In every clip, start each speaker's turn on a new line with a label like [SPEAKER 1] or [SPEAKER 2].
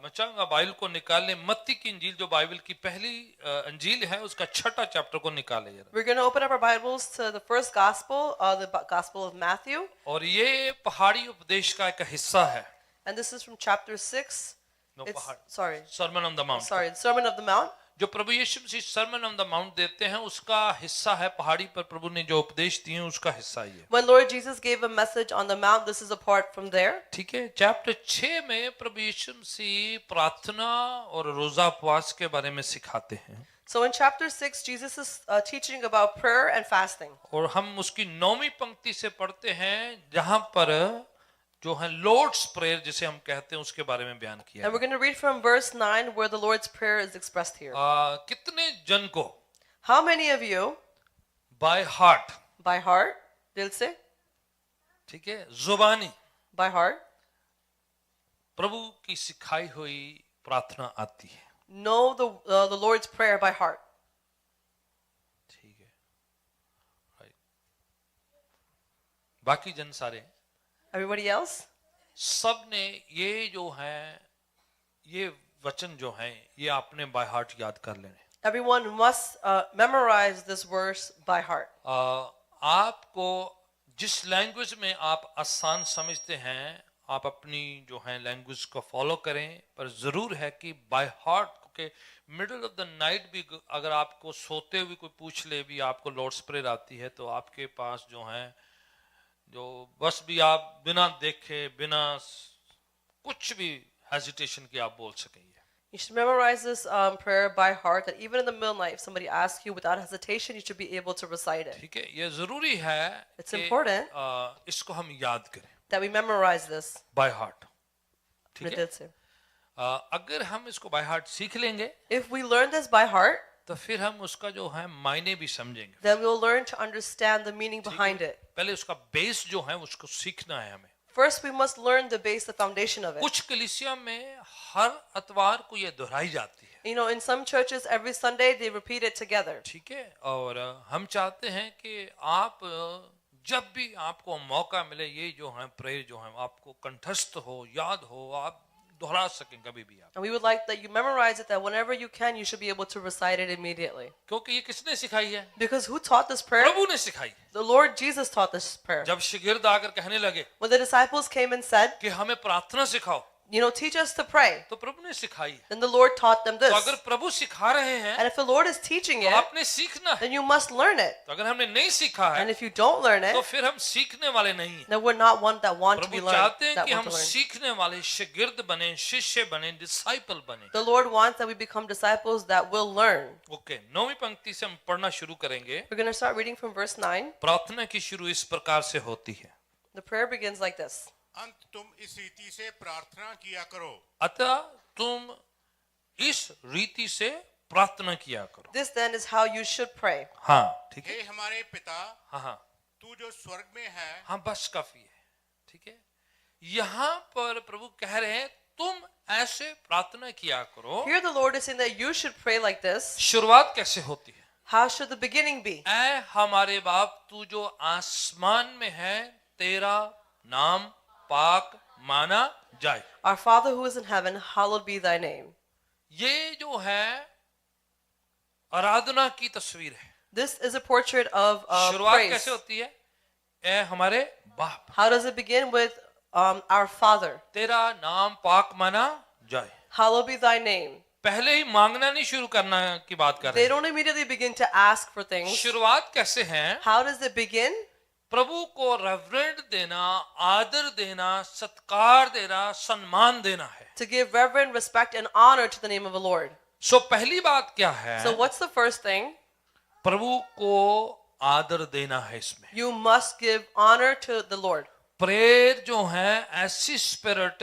[SPEAKER 1] मैं चाहूंगा बाइबल को निकालने, मत्ती की इंजील जो बाइबल की पहली इंजील है उसका 6वां चैप्टर को निकाले जरा।
[SPEAKER 2] We're going to open up our Bibles to the first gospel, the Gospel of Matthew.
[SPEAKER 1] और ये पहाड़ी उपदेश का एक हिस्सा है।
[SPEAKER 2] And this is from chapter 6.
[SPEAKER 1] No
[SPEAKER 2] It's,
[SPEAKER 1] पहाड़,
[SPEAKER 2] sorry,
[SPEAKER 1] Sermon on the Mount.
[SPEAKER 2] sorry, the Sermon of the Mount.
[SPEAKER 1] जो प्रभु यीशु मसीह सर्मन ऑन द माउंट देते हैं उसका हिस्सा है, पहाड़ी पर प्रभु ने जो उपदेश दिए उसका हिस्सा ये।
[SPEAKER 2] When Lord Jesus gave a message on the mount, this is a part from there.
[SPEAKER 1] ठीक है, चैप्टर 6 में प्रभु यीशु मसीह प्रार्थना और रोजा उपवास के बारे में सिखाते हैं।
[SPEAKER 2] So in chapter 6, Jesus is teaching about prayer and fasting.
[SPEAKER 1] और हम उसकी 9वीं पंक्ति से पढ़ते हैं जहां पर जो है लॉर्ड्स प्रेयर जिसे हम कहते हैं उसके बारे में बयान किया
[SPEAKER 2] And we're going to read from verse 9 where the Lord's Prayer is expressed here.
[SPEAKER 1] कितने जन को
[SPEAKER 2] How many of you,
[SPEAKER 1] by heart,
[SPEAKER 2] by heart, dil se,
[SPEAKER 1] ठीक है, जुबानी
[SPEAKER 2] by heart,
[SPEAKER 1] प्रभु की सिखाई हुई प्रार्थना आती है?
[SPEAKER 2] know the Lord's Prayer by heart?
[SPEAKER 1] ठीक है, राइट। बाकी जन सारे,
[SPEAKER 2] Everybody else?
[SPEAKER 1] सब ने ये जो है, ये वचन जो है ये आपने बाय हार्ट याद कर लेने।
[SPEAKER 2] Everyone must memorize this verse by heart.
[SPEAKER 1] आपको जिस लैंग्वेज में आप आसान समझते हैं आप अपनी जो है लैंग्वेज को फॉलो करें, पर जरूर है कि बाय हार्ट के मिडिल ऑफ द नाइट भी अगर आपको सोते हुए कोई पूछ ले भी आपको लॉर्ड्स प्रेयर आती है तो आपके पास जो है जो बस भी आप बिना देखे बिना कुछ भी हेजिटेशन के आप बोल सकेंगे।
[SPEAKER 2] You should memorize this prayer by heart, that even in the middle of the night, if somebody asks you without hesitation, you should be able to recite it.
[SPEAKER 1] ठीक है, ये जरूरी है
[SPEAKER 2] It's
[SPEAKER 1] कि
[SPEAKER 2] important
[SPEAKER 1] इसको हम याद करें
[SPEAKER 2] that we memorize this.
[SPEAKER 1] By heart. ठीक है,
[SPEAKER 2] Dil se.
[SPEAKER 1] अगर हम इसको बाय हार्ट सीख लेंगे
[SPEAKER 2] If we learn this by heart,
[SPEAKER 1] तो फिर हम उसका जो है मायने भी समझेंगे।
[SPEAKER 2] then we'll learn to understand the meaning behind it.
[SPEAKER 1] पहले उसका बेस जो है उसको सीखना है हमें।
[SPEAKER 2] First, we must learn the base, the foundation of it.
[SPEAKER 1] कुछ कलीसिया में हर इतवार को ये दोहराई जाती है।
[SPEAKER 2] You know, in some churches, every Sunday, they repeat it together.
[SPEAKER 1] ठीक है, और हम चाहते हैं कि आप जब भी आपको मौका मिले ये जो है प्रेयर जो है आपको कंठस्थ हो, याद हो, आप दोहरा सकें कभी भी आप।
[SPEAKER 2] And we would like that you memorize it, that whenever you can, you should be able to recite it immediately.
[SPEAKER 1] क्योंकि ये किसने सिखाई है?
[SPEAKER 2] Because who taught this prayer?
[SPEAKER 1] प्रभु ने सिखाई।
[SPEAKER 2] The Lord Jesus taught this prayer.
[SPEAKER 1] जब शिगिर्द आकर कहने लगे
[SPEAKER 2] When the disciples came and said,
[SPEAKER 1] कि हमें प्रार्थना सिखाओ,
[SPEAKER 2] you know, teach us to pray,
[SPEAKER 1] तो प्रभु ने सिखाई।
[SPEAKER 2] then the Lord taught them
[SPEAKER 1] तो
[SPEAKER 2] this.
[SPEAKER 1] अगर प्रभु सिखा रहे हैं
[SPEAKER 2] And if the Lord is teaching
[SPEAKER 1] तो
[SPEAKER 2] it,
[SPEAKER 1] आपने सीखना है।
[SPEAKER 2] then you must learn it.
[SPEAKER 1] तो अगर हमने नहीं सीखा है
[SPEAKER 2] And if you don't learn
[SPEAKER 1] तो
[SPEAKER 2] it,
[SPEAKER 1] फिर हम सीखने वाले नहीं हैं।
[SPEAKER 2] then we're not one that want to be
[SPEAKER 1] Prabhu
[SPEAKER 2] learned,
[SPEAKER 1] चाहते हैं
[SPEAKER 2] that
[SPEAKER 1] कि
[SPEAKER 2] want
[SPEAKER 1] हम
[SPEAKER 2] to learn.
[SPEAKER 1] सीखने वाले शिगिर्द बने, शिष्य बने, डिसाइपल बने।
[SPEAKER 2] The Lord wants that we become disciples that will learn.
[SPEAKER 1] Okay, 9वीं पंक्ति से हम पढ़ना शुरू करेंगे।
[SPEAKER 2] We're going to start reading from verse 9.
[SPEAKER 1] प्रार्थना की शुरू इस प्रकार से होती है,
[SPEAKER 2] The prayer begins like this.
[SPEAKER 3] अंत तुम इस रीति से प्रार्थना किया करो,
[SPEAKER 1] अतः तुम इस रीति से प्रार्थना किया करो।
[SPEAKER 2] This then is how you should pray.
[SPEAKER 1] हाँ, ठीक है,
[SPEAKER 3] हे हमारे पिता,
[SPEAKER 1] हाँ हाँ
[SPEAKER 3] तू जो स्वर्ग में है,
[SPEAKER 1] हाँ, बस काफी है। ठीक है, यहाँ पर प्रभु कह रहे हैं तुम ऐसे प्रार्थना किया करो।
[SPEAKER 2] Here the Lord is saying that you should pray like this.
[SPEAKER 1] शुरुआत कैसे होती है?
[SPEAKER 2] How should the beginning be?
[SPEAKER 1] ऐ हमारे बाप तू जो आसमान में है, तेरा नाम पाक माना जाए।
[SPEAKER 2] Our Father who is in heaven, hallowed be thy name.
[SPEAKER 1] ये जो है आराधना की तस्वीर है।
[SPEAKER 2] This is a portrait of
[SPEAKER 1] शुरुआत
[SPEAKER 2] praise.
[SPEAKER 1] कैसे होती है? ऐ हमारे बाप
[SPEAKER 2] How does it begin? With our Father.
[SPEAKER 1] तेरा नाम पाक माना जाए।
[SPEAKER 2] Hallowed be thy name.
[SPEAKER 1] पहले ही मांगना नहीं शुरू करना की बात कर रहे
[SPEAKER 2] They
[SPEAKER 1] हैं।
[SPEAKER 2] don't immediately begin to ask for things.
[SPEAKER 1] शुरुआत कैसे है?
[SPEAKER 2] How does it begin?
[SPEAKER 1] प्रभु को रेवरेंट देना, आदर देना, सत्कार देना, सम्मान देना है।
[SPEAKER 2] To give reverent respect and honor to the name of the Lord.
[SPEAKER 1] सो पहली बात क्या है?
[SPEAKER 2] So what's the first thing?
[SPEAKER 1] प्रभु को आदर देना है इसमें।
[SPEAKER 2] You must give honor to the Lord.
[SPEAKER 1] Prayer जो है ऐसी स्पिरिट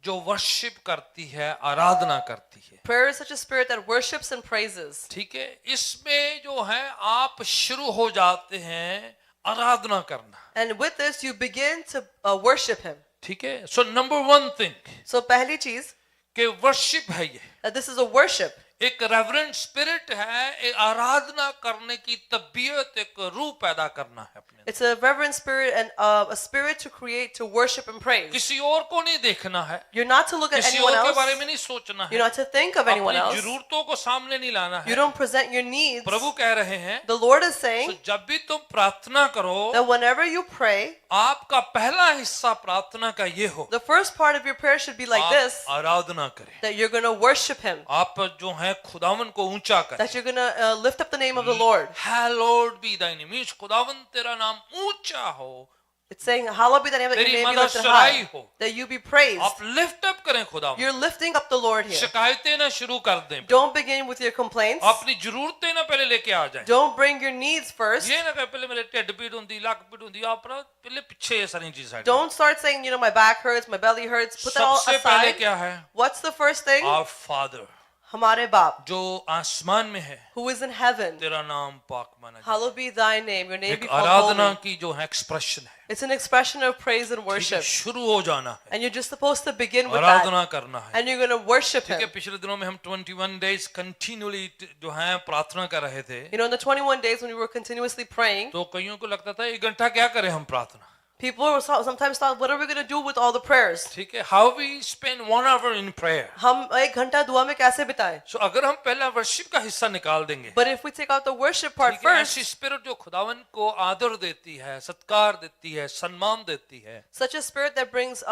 [SPEAKER 1] जो वर्शिप करती है, आराधना करती है।
[SPEAKER 2] Prayer is such a spirit that worships and praises.
[SPEAKER 1] ठीक है, इसमें जो है आप शुरू हो जाते हैं आराधना करना।
[SPEAKER 2] And with this you begin to worship him.
[SPEAKER 1] ठीक है, सो नंबर 1 थिंग
[SPEAKER 2] So पहली चीज
[SPEAKER 1] कि वर्शिप है ये,
[SPEAKER 2] that this is a worship.
[SPEAKER 1] एक रेवरेंट स्पिरिट है, एक आराधना करने की तबीयत, एक रूह पैदा करना है अपने अंदर।
[SPEAKER 2] It's a reverent spirit and a spirit to create, to worship and praise.
[SPEAKER 1] किसी और को नहीं देखना है,
[SPEAKER 2] You're not to look at
[SPEAKER 1] किसी
[SPEAKER 2] anyone
[SPEAKER 1] और के
[SPEAKER 2] else.
[SPEAKER 1] बारे में नहीं सोचना
[SPEAKER 2] You're
[SPEAKER 1] है,
[SPEAKER 2] not to think of anyone
[SPEAKER 1] अपनी
[SPEAKER 2] else.
[SPEAKER 1] जरूरतों को सामने नहीं लाना
[SPEAKER 2] You
[SPEAKER 1] है।
[SPEAKER 2] don't present your needs.
[SPEAKER 1] प्रभु कह रहे हैं
[SPEAKER 2] The Lord is
[SPEAKER 1] तो
[SPEAKER 2] saying
[SPEAKER 1] जब भी तुम प्रार्थना करो,
[SPEAKER 2] that whenever you pray,
[SPEAKER 1] आपका पहला हिस्सा प्रार्थना का ये हो,
[SPEAKER 2] the first part of your prayer should be like
[SPEAKER 1] आप
[SPEAKER 2] this,
[SPEAKER 1] आराधना करें,
[SPEAKER 2] that you're going to worship Him,
[SPEAKER 1] आप जो है खुदावन को ऊंचा करें।
[SPEAKER 2] that you're going to lift up the name of the Lord.
[SPEAKER 1] Hallowed be thy name, means खुदावन तेरा नाम ऊंचा हो,
[SPEAKER 2] It's saying, hallowed be the name, that your
[SPEAKER 1] तेरी
[SPEAKER 2] name be
[SPEAKER 1] मदद
[SPEAKER 2] lifted
[SPEAKER 1] सराही
[SPEAKER 2] high,
[SPEAKER 1] हो।
[SPEAKER 2] that you be praised.
[SPEAKER 1] आप lift up करें खुदावन।
[SPEAKER 2] You're lifting up the Lord here.
[SPEAKER 1] शिकायतें ना शुरू कर दें,
[SPEAKER 2] Don't begin with your complaints.
[SPEAKER 1] अपनी जरूरतें ना पहले लेके आ जाएं।
[SPEAKER 2] Don't bring your needs first.
[SPEAKER 1] ये ना कहे पहले मेरे ढिड पीड़ होंदी, लक पीड़ होंदी, आप ना पहले पीछे ये सारी चीजें।
[SPEAKER 2] Don't start saying, my back hurts, my belly hurts. Put that all
[SPEAKER 1] सबसे पहले
[SPEAKER 2] aside.
[SPEAKER 1] क्या है?
[SPEAKER 2] What's the first thing?
[SPEAKER 1] Our Father
[SPEAKER 2] हमारे बाप,
[SPEAKER 1] जो आसमान में है,
[SPEAKER 2] who is in heaven,
[SPEAKER 1] तेरा नाम पाक माना जाए।
[SPEAKER 2] hallowed be thy name. Your name
[SPEAKER 1] एक
[SPEAKER 2] be called
[SPEAKER 1] आराधना
[SPEAKER 2] holy.
[SPEAKER 1] की जो है एक्सप्रेशन है,
[SPEAKER 2] It's an expression of praise and
[SPEAKER 1] ठीक है,
[SPEAKER 2] worship.
[SPEAKER 1] शुरू हो जाना है,
[SPEAKER 2] And you're just supposed to begin with that.
[SPEAKER 1] आराधना करना है।
[SPEAKER 2] And you're going to worship
[SPEAKER 1] ठीक है,
[SPEAKER 2] Him.
[SPEAKER 1] पिछले दिनों में हम 21 days कंटिन्यूअली जो है प्रार्थना कर रहे थे,
[SPEAKER 2] In the 21 days when we were continuously praying,
[SPEAKER 1] तो कईयों को लगता था 1 घंटा क्या करें हम प्रार्थना,
[SPEAKER 2] people sometimes thought, what are we going to do with all the prayers?
[SPEAKER 1] ठीक है, how we spend 1 hour in prayer।
[SPEAKER 2] हम 1 घंटा दुआ में कैसे बिताएं?
[SPEAKER 1] सो अगर हम पहला वर्शिप का हिस्सा निकाल देंगे,
[SPEAKER 2] But if we take out the worship part
[SPEAKER 1] ठीक है, ऐसी
[SPEAKER 2] first,
[SPEAKER 1] स्पिरिट जो खुदावन को आदर देती है, सत्कार देती है, सम्मान देती है,
[SPEAKER 2] such a spirit that brings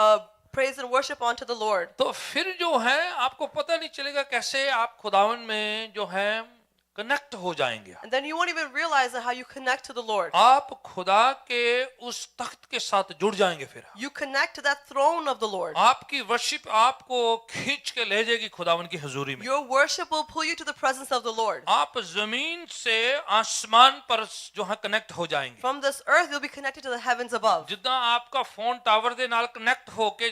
[SPEAKER 2] praise and worship onto the Lord,
[SPEAKER 1] तो फिर जो है आपको पता नहीं चलेगा कैसे आप खुदावन में जो है कनेक्ट हो जाएंगे।
[SPEAKER 2] and then you won't even realize how you connect to the Lord.
[SPEAKER 1] आप खुदा के उस तख्त के साथ जुड़ जाएंगे। फिर
[SPEAKER 2] You connect to that throne of the Lord.
[SPEAKER 1] आपकी वर्शिप आपको खींच के ले जाएगी खुदावन की हुजूरी में।
[SPEAKER 2] Your worship will pull you to the presence of the Lord.
[SPEAKER 1] आप जमीन से आसमान पर जो है कनेक्ट हो जाएंगे।
[SPEAKER 2] From this earth, you'll be connected to the heavens above.
[SPEAKER 1] जितना आपका फोन टावर दे नाल कनेक्ट होके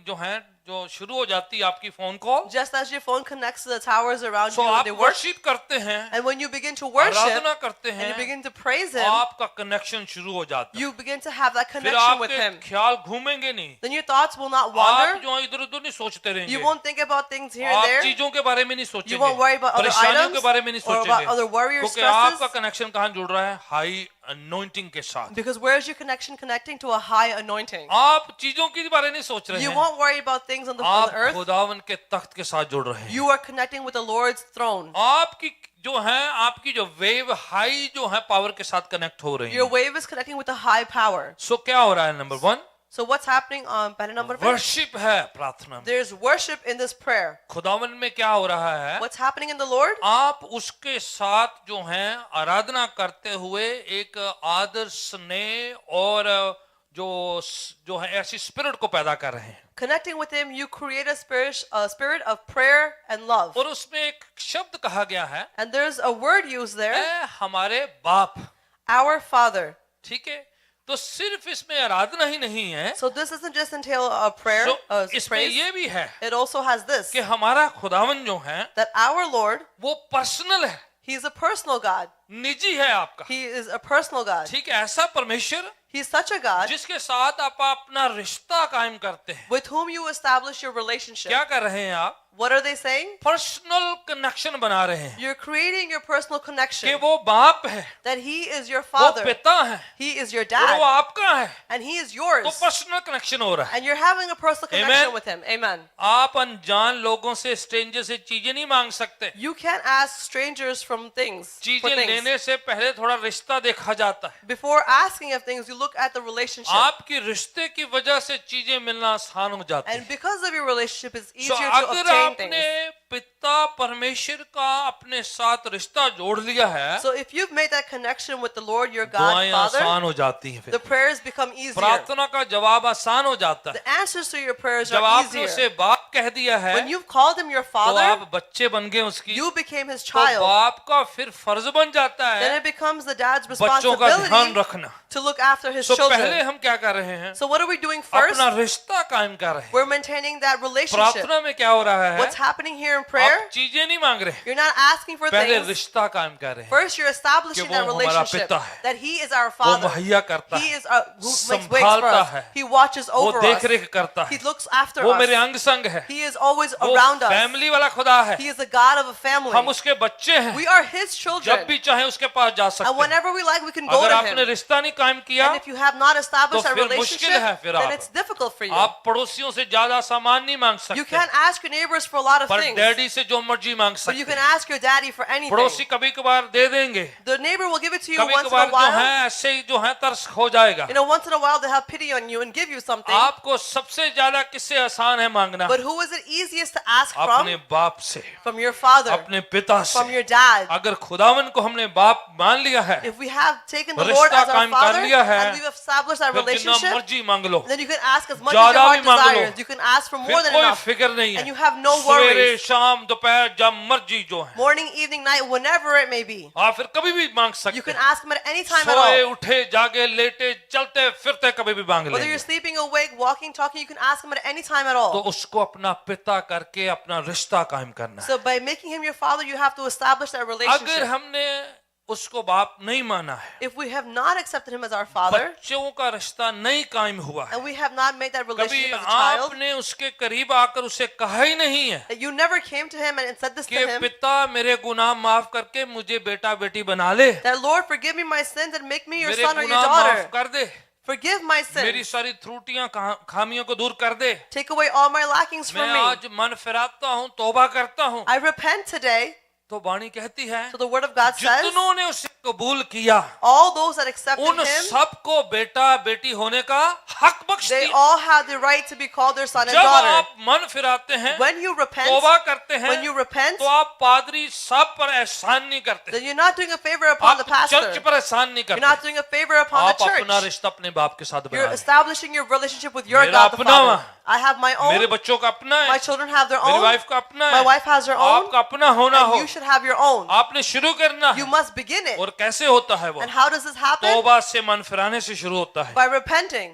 [SPEAKER 1] जो है जो शुरू हो जाती है आपकी phone call,
[SPEAKER 2] Just as your phone connects to the towers around
[SPEAKER 1] so
[SPEAKER 2] you when
[SPEAKER 1] आप
[SPEAKER 2] they work,
[SPEAKER 1] वर्शिप करते हैं,
[SPEAKER 2] and when you begin to worship
[SPEAKER 1] आराधना करते
[SPEAKER 2] and you
[SPEAKER 1] हैं,
[SPEAKER 2] begin to praise Him,
[SPEAKER 1] आपका कनेक्शन शुरू हो जाता है।
[SPEAKER 2] you begin to have that
[SPEAKER 1] फिर
[SPEAKER 2] connection with
[SPEAKER 1] आपके
[SPEAKER 2] Him.
[SPEAKER 1] ख्याल घूमेंगे नहीं,
[SPEAKER 2] Then your thoughts will not
[SPEAKER 1] आप
[SPEAKER 2] wander.
[SPEAKER 1] जो इधर उधर नहीं सोचते
[SPEAKER 2] You
[SPEAKER 1] रहेंगे,
[SPEAKER 2] won't think about things here and
[SPEAKER 1] आप
[SPEAKER 2] there.
[SPEAKER 1] चीजों के बारे में नहीं
[SPEAKER 2] You won't worry
[SPEAKER 1] सोचेंगे,
[SPEAKER 2] about other
[SPEAKER 1] परेशानियों के
[SPEAKER 2] items
[SPEAKER 1] बारे में नहीं
[SPEAKER 2] or about other
[SPEAKER 1] सोचेंगे,
[SPEAKER 2] worry or
[SPEAKER 1] क्योंकि
[SPEAKER 2] stresses.
[SPEAKER 1] आपका कनेक्शन कहाँ जुड़ रहा है? हाई अनॉइंटिंग के साथ।
[SPEAKER 2] Because where is your connection connecting to a high anointing?
[SPEAKER 1] आप चीजों के बारे नहीं सोच रहे
[SPEAKER 2] You
[SPEAKER 1] हैं,
[SPEAKER 2] won't worry about things on the
[SPEAKER 1] आप
[SPEAKER 2] earth.
[SPEAKER 1] खुदावन के तख्त के साथ जुड़ रहे हैं।
[SPEAKER 2] You are connecting with the Lord's throne.
[SPEAKER 1] आपकी जो है आपकी जो वेव हाई जो है पावर के साथ कनेक्ट हो रही
[SPEAKER 2] Your
[SPEAKER 1] है।
[SPEAKER 2] wave is connecting with the high power.
[SPEAKER 1] सो क्या हो रहा है? Number 1
[SPEAKER 2] So what's happening on पहले नंबर पे?
[SPEAKER 1] वर्शिप है प्रार्थना में।
[SPEAKER 2] There's worship in this prayer.
[SPEAKER 1] खुदावन में क्या हो रहा है?
[SPEAKER 2] What's happening in the Lord?
[SPEAKER 1] आप उसके साथ जो है आराधना करते हुए एक आदर स्नेह और जो है ऐसी स्पिरिट को पैदा कर रहे हैं।
[SPEAKER 2] Connecting with Him, you create a spirit of prayer and love.
[SPEAKER 1] और उसमें एक शब्द कहा गया है,
[SPEAKER 2] And there's a word used there,
[SPEAKER 1] ऐ हमारे बाप।
[SPEAKER 2] our Father.
[SPEAKER 1] ठीक है, तो सिर्फ इसमें आराधना ही नहीं है,
[SPEAKER 2] So this doesn't just entail a prayer,
[SPEAKER 1] so इसमें
[SPEAKER 2] praise.
[SPEAKER 1] ये भी है
[SPEAKER 2] It also has this,
[SPEAKER 1] कि हमारा खुदावन जो है
[SPEAKER 2] that our Lord,
[SPEAKER 1] वो पर्सनल है,
[SPEAKER 2] He's a personal God.
[SPEAKER 1] निजी है आपका।
[SPEAKER 2] He is a personal God.
[SPEAKER 1] ठीक है, ऐसा परमेश्वर
[SPEAKER 2] He's such a God
[SPEAKER 1] जिसके साथ आप अपना रिश्ता कायम करते हैं।
[SPEAKER 2] with whom you establish your relationship.
[SPEAKER 1] क्या कर रहे हैं आप?
[SPEAKER 2] What are they saying?
[SPEAKER 1] Personal connection बना रहे हैं
[SPEAKER 2] You're creating your personal
[SPEAKER 1] कि
[SPEAKER 2] connection.
[SPEAKER 1] वो बाप है,
[SPEAKER 2] That He is your
[SPEAKER 1] वो
[SPEAKER 2] Father.
[SPEAKER 1] पिता है
[SPEAKER 2] He is your
[SPEAKER 1] और वो
[SPEAKER 2] dad.
[SPEAKER 1] आपका है,
[SPEAKER 2] And He is
[SPEAKER 1] तो
[SPEAKER 2] yours.
[SPEAKER 1] पर्सनल कनेक्शन हो रहा है।
[SPEAKER 2] And you're having a personal
[SPEAKER 1] Amen.
[SPEAKER 2] connection with Him. Amen.
[SPEAKER 1] आप अनजान लोगों से, स्ट्रेंजर से चीजें नहीं मांग सकते।
[SPEAKER 2] You can't ask strangers from things. For
[SPEAKER 1] चीजें
[SPEAKER 2] things.
[SPEAKER 1] लेने से पहले थोड़ा रिश्ता देखा जाता है।
[SPEAKER 2] Before asking of things, you look at the relationship.
[SPEAKER 1] आपकी रिश्ते की वजह से चीजें मिलना आसान हो जाती
[SPEAKER 2] And
[SPEAKER 1] है।
[SPEAKER 2] because of your relationship, it's
[SPEAKER 1] So,
[SPEAKER 2] easier to
[SPEAKER 1] अगर
[SPEAKER 2] obtain
[SPEAKER 1] आपने
[SPEAKER 2] things.
[SPEAKER 1] पिता परमेश्वर का अपने साथ रिश्ता जोड़ लिया है,
[SPEAKER 2] So if you've made that connection with the Lord, your God,
[SPEAKER 1] दुआएं
[SPEAKER 2] Father,
[SPEAKER 1] आसान हो जाती हैं।
[SPEAKER 2] the
[SPEAKER 1] फिर
[SPEAKER 2] prayers become easier.
[SPEAKER 1] प्रार्थना का जवाब आसान हो जाता है।
[SPEAKER 2] The answers to your prayers
[SPEAKER 1] जब
[SPEAKER 2] are
[SPEAKER 1] आपने उसे
[SPEAKER 2] easier.
[SPEAKER 1] बाप कह दिया है,
[SPEAKER 2] When you've called Him your
[SPEAKER 1] तो
[SPEAKER 2] Father,
[SPEAKER 1] आप बच्चे बन गए उसकी,
[SPEAKER 2] you became His
[SPEAKER 1] तो
[SPEAKER 2] child.
[SPEAKER 1] बाप का फिर फर्ज बन जाता
[SPEAKER 2] Then
[SPEAKER 1] है
[SPEAKER 2] it becomes the dad's
[SPEAKER 1] बच्चों का ध्यान
[SPEAKER 2] responsibility
[SPEAKER 1] रखना।
[SPEAKER 2] to look after his
[SPEAKER 1] तो पहले
[SPEAKER 2] children.
[SPEAKER 1] हम क्या कर रहे हैं?
[SPEAKER 2] So what are we doing first?
[SPEAKER 1] अपना रिश्ता कायम कर रहे हैं।
[SPEAKER 2] We're maintaining that relationship.
[SPEAKER 1] प्रार्थना में क्या हो रहा है?
[SPEAKER 2] What's happening here in prayer?
[SPEAKER 1] आप चीजें नहीं मांग रहे,
[SPEAKER 2] You're not asking for
[SPEAKER 1] पहले
[SPEAKER 2] things.
[SPEAKER 1] रिश्ता कायम कर रहे हैं।
[SPEAKER 2] First, you're establishing
[SPEAKER 1] कि
[SPEAKER 2] that
[SPEAKER 1] वो हमारा
[SPEAKER 2] relationship.
[SPEAKER 1] पिता है।
[SPEAKER 2] That he is our
[SPEAKER 1] वो
[SPEAKER 2] father.
[SPEAKER 1] मुहैया करता
[SPEAKER 2] He
[SPEAKER 1] है,
[SPEAKER 2] is who makes ways for
[SPEAKER 1] संभालता
[SPEAKER 2] us.
[SPEAKER 1] है,
[SPEAKER 2] He watches
[SPEAKER 1] वो
[SPEAKER 2] over
[SPEAKER 1] देख
[SPEAKER 2] us.
[SPEAKER 1] रेख करता
[SPEAKER 2] He
[SPEAKER 1] है,
[SPEAKER 2] looks after
[SPEAKER 1] वो मेरे
[SPEAKER 2] us.
[SPEAKER 1] अंग संग है,
[SPEAKER 2] He is always
[SPEAKER 1] वो
[SPEAKER 2] around us.
[SPEAKER 1] फैमिली वाला खुदा है।
[SPEAKER 2] He is the God of a
[SPEAKER 1] हम
[SPEAKER 2] family.
[SPEAKER 1] उसके बच्चे हैं,
[SPEAKER 2] We are his
[SPEAKER 1] जब
[SPEAKER 2] children.
[SPEAKER 1] भी चाहे उसके पास जा
[SPEAKER 2] And
[SPEAKER 1] सकते हैं।
[SPEAKER 2] whenever we like, we can go
[SPEAKER 1] अगर
[SPEAKER 2] to
[SPEAKER 1] आपने
[SPEAKER 2] him.
[SPEAKER 1] रिश्ता नहीं कायम किया,
[SPEAKER 2] And if you have not established
[SPEAKER 1] तो
[SPEAKER 2] that
[SPEAKER 1] फिर
[SPEAKER 2] relationship,
[SPEAKER 1] मुश्किल है फिर
[SPEAKER 2] then
[SPEAKER 1] आप।
[SPEAKER 2] it's difficult for you.
[SPEAKER 1] आप पड़ोसियों से ज्यादा सामान नहीं मांग
[SPEAKER 2] You
[SPEAKER 1] सकते,
[SPEAKER 2] can't ask your neighbors for a lot of
[SPEAKER 1] पर
[SPEAKER 2] things,
[SPEAKER 1] डैडी से जो मर्जी मांग
[SPEAKER 2] but you
[SPEAKER 1] सकते
[SPEAKER 2] can
[SPEAKER 1] हैं।
[SPEAKER 2] ask your daddy for anything.
[SPEAKER 1] पड़ोसी कभी कभार दे देंगे,
[SPEAKER 2] The neighbor will give it to you
[SPEAKER 1] कभी
[SPEAKER 2] once in
[SPEAKER 1] कभार
[SPEAKER 2] a
[SPEAKER 1] जो
[SPEAKER 2] while.
[SPEAKER 1] है ऐसे ही जो है तरस हो जाएगा।
[SPEAKER 2] Once in a while they have pity on you and give you something.
[SPEAKER 1] आपको सबसे ज्यादा किससे आसान है मांगना?
[SPEAKER 2] But who is it easiest to ask
[SPEAKER 1] अपने
[SPEAKER 2] from?
[SPEAKER 1] बाप से,
[SPEAKER 2] From your father,
[SPEAKER 1] अपने पिता
[SPEAKER 2] from
[SPEAKER 1] से।
[SPEAKER 2] your dad.
[SPEAKER 1] अगर खुदावन को हमने बाप मान लिया है,
[SPEAKER 2] If we have taken the
[SPEAKER 1] रिश्ता
[SPEAKER 2] Lord as our
[SPEAKER 1] कायम कर
[SPEAKER 2] father
[SPEAKER 1] लिया है,
[SPEAKER 2] and we've established our
[SPEAKER 1] फिर जितना
[SPEAKER 2] relationship,
[SPEAKER 1] मर्जी मांग लो,
[SPEAKER 2] then you can ask as much as your
[SPEAKER 1] ज्यादा
[SPEAKER 2] heart
[SPEAKER 1] भी मांग लो,
[SPEAKER 2] desires. You can ask for more
[SPEAKER 1] फिर
[SPEAKER 2] than
[SPEAKER 1] कोई
[SPEAKER 2] enough.
[SPEAKER 1] फिक्र नहीं
[SPEAKER 2] And you
[SPEAKER 1] है।
[SPEAKER 2] have no
[SPEAKER 1] सवेरे
[SPEAKER 2] worries.
[SPEAKER 1] शाम दोपहर जब मर्जी जो है,
[SPEAKER 2] Morning, evening, night, whenever it may be.
[SPEAKER 1] आप फिर कभी भी मांग
[SPEAKER 2] You
[SPEAKER 1] सकते
[SPEAKER 2] can
[SPEAKER 1] हैं।
[SPEAKER 2] ask him at any time at
[SPEAKER 1] सोए
[SPEAKER 2] all.
[SPEAKER 1] उठे जागे लेटे चलते फिरते कभी भी मांग
[SPEAKER 2] Whether you're
[SPEAKER 1] लेंगे।
[SPEAKER 2] sleeping, awake, walking, talking, you can ask him at any time at
[SPEAKER 1] तो
[SPEAKER 2] all.
[SPEAKER 1] उसको अपना पिता करके अपना रिश्ता कायम करना है।
[SPEAKER 2] So by making him your father, you have to establish that
[SPEAKER 1] अगर
[SPEAKER 2] relationship.
[SPEAKER 1] हमने उसको बाप नहीं माना है,
[SPEAKER 2] If we have not accepted him as our father,
[SPEAKER 1] बच्चों का रिश्ता नहीं कायम हुआ है,
[SPEAKER 2] and we have not made that
[SPEAKER 1] कभी
[SPEAKER 2] relationship as a child,
[SPEAKER 1] आपने उसके करीब आकर उसे कहा ही नहीं है
[SPEAKER 2] that you never came to him and said this
[SPEAKER 1] कि
[SPEAKER 2] to him,
[SPEAKER 1] पिता मेरे गुनाह माफ करके मुझे बेटा बेटी बना ले,
[SPEAKER 2] that Lord, forgive me my sins and make me your
[SPEAKER 1] मेरे
[SPEAKER 2] son or your
[SPEAKER 1] गुनाह माफ
[SPEAKER 2] daughter.
[SPEAKER 1] कर दे,
[SPEAKER 2] Forgive my
[SPEAKER 1] मेरी
[SPEAKER 2] sins.
[SPEAKER 1] सारी त्रुटियां खामियों को दूर कर दे।
[SPEAKER 2] Take away all my lackings
[SPEAKER 1] मैं
[SPEAKER 2] from me.
[SPEAKER 1] आज मन फिराता हूँ, तौबा करता हूँ।
[SPEAKER 2] I repent today.
[SPEAKER 1] तो वाणी कहती है,
[SPEAKER 2] So the word of God says,
[SPEAKER 1] जितनों ने उसे कबूल किया
[SPEAKER 2] all those that accepted
[SPEAKER 1] उन
[SPEAKER 2] him,
[SPEAKER 1] सबको बेटा बेटी होने का हक बख्श
[SPEAKER 2] they
[SPEAKER 1] दिया।
[SPEAKER 2] all have the right to be called their son and
[SPEAKER 1] जब
[SPEAKER 2] daughter.
[SPEAKER 1] आप मन फिराते हैं,
[SPEAKER 2] When you repent,
[SPEAKER 1] तौबा करते हैं,
[SPEAKER 2] when you repent,
[SPEAKER 1] तो आप पादरी सब पर एहसान नहीं करते,
[SPEAKER 2] then you're not doing a favor upon the
[SPEAKER 1] आप
[SPEAKER 2] pastor.
[SPEAKER 1] चर्च पर एहसान नहीं
[SPEAKER 2] You're
[SPEAKER 1] करते,
[SPEAKER 2] not doing a favor upon
[SPEAKER 1] आप
[SPEAKER 2] the
[SPEAKER 1] अपना
[SPEAKER 2] church.
[SPEAKER 1] रिश्ता अपने बाप के साथ
[SPEAKER 2] You're
[SPEAKER 1] बना रहे।
[SPEAKER 2] establishing your relationship with your
[SPEAKER 1] मेरा
[SPEAKER 2] God the
[SPEAKER 1] अपना
[SPEAKER 2] Father. I have my
[SPEAKER 1] मेरे
[SPEAKER 2] own.
[SPEAKER 1] बच्चों का अपना है,
[SPEAKER 2] My children have their
[SPEAKER 1] मेरी
[SPEAKER 2] own.
[SPEAKER 1] वाइफ का अपना
[SPEAKER 2] My
[SPEAKER 1] है,
[SPEAKER 2] wife has her own.
[SPEAKER 1] आपका अपना होना हो,
[SPEAKER 2] And you should have your own.
[SPEAKER 1] आपने शुरू करना
[SPEAKER 2] You
[SPEAKER 1] है।
[SPEAKER 2] must begin it.
[SPEAKER 1] और कैसे होता है वो?
[SPEAKER 2] And how does this happen?
[SPEAKER 1] तौबा से मन फिराने से शुरू होता है।
[SPEAKER 2] By repenting.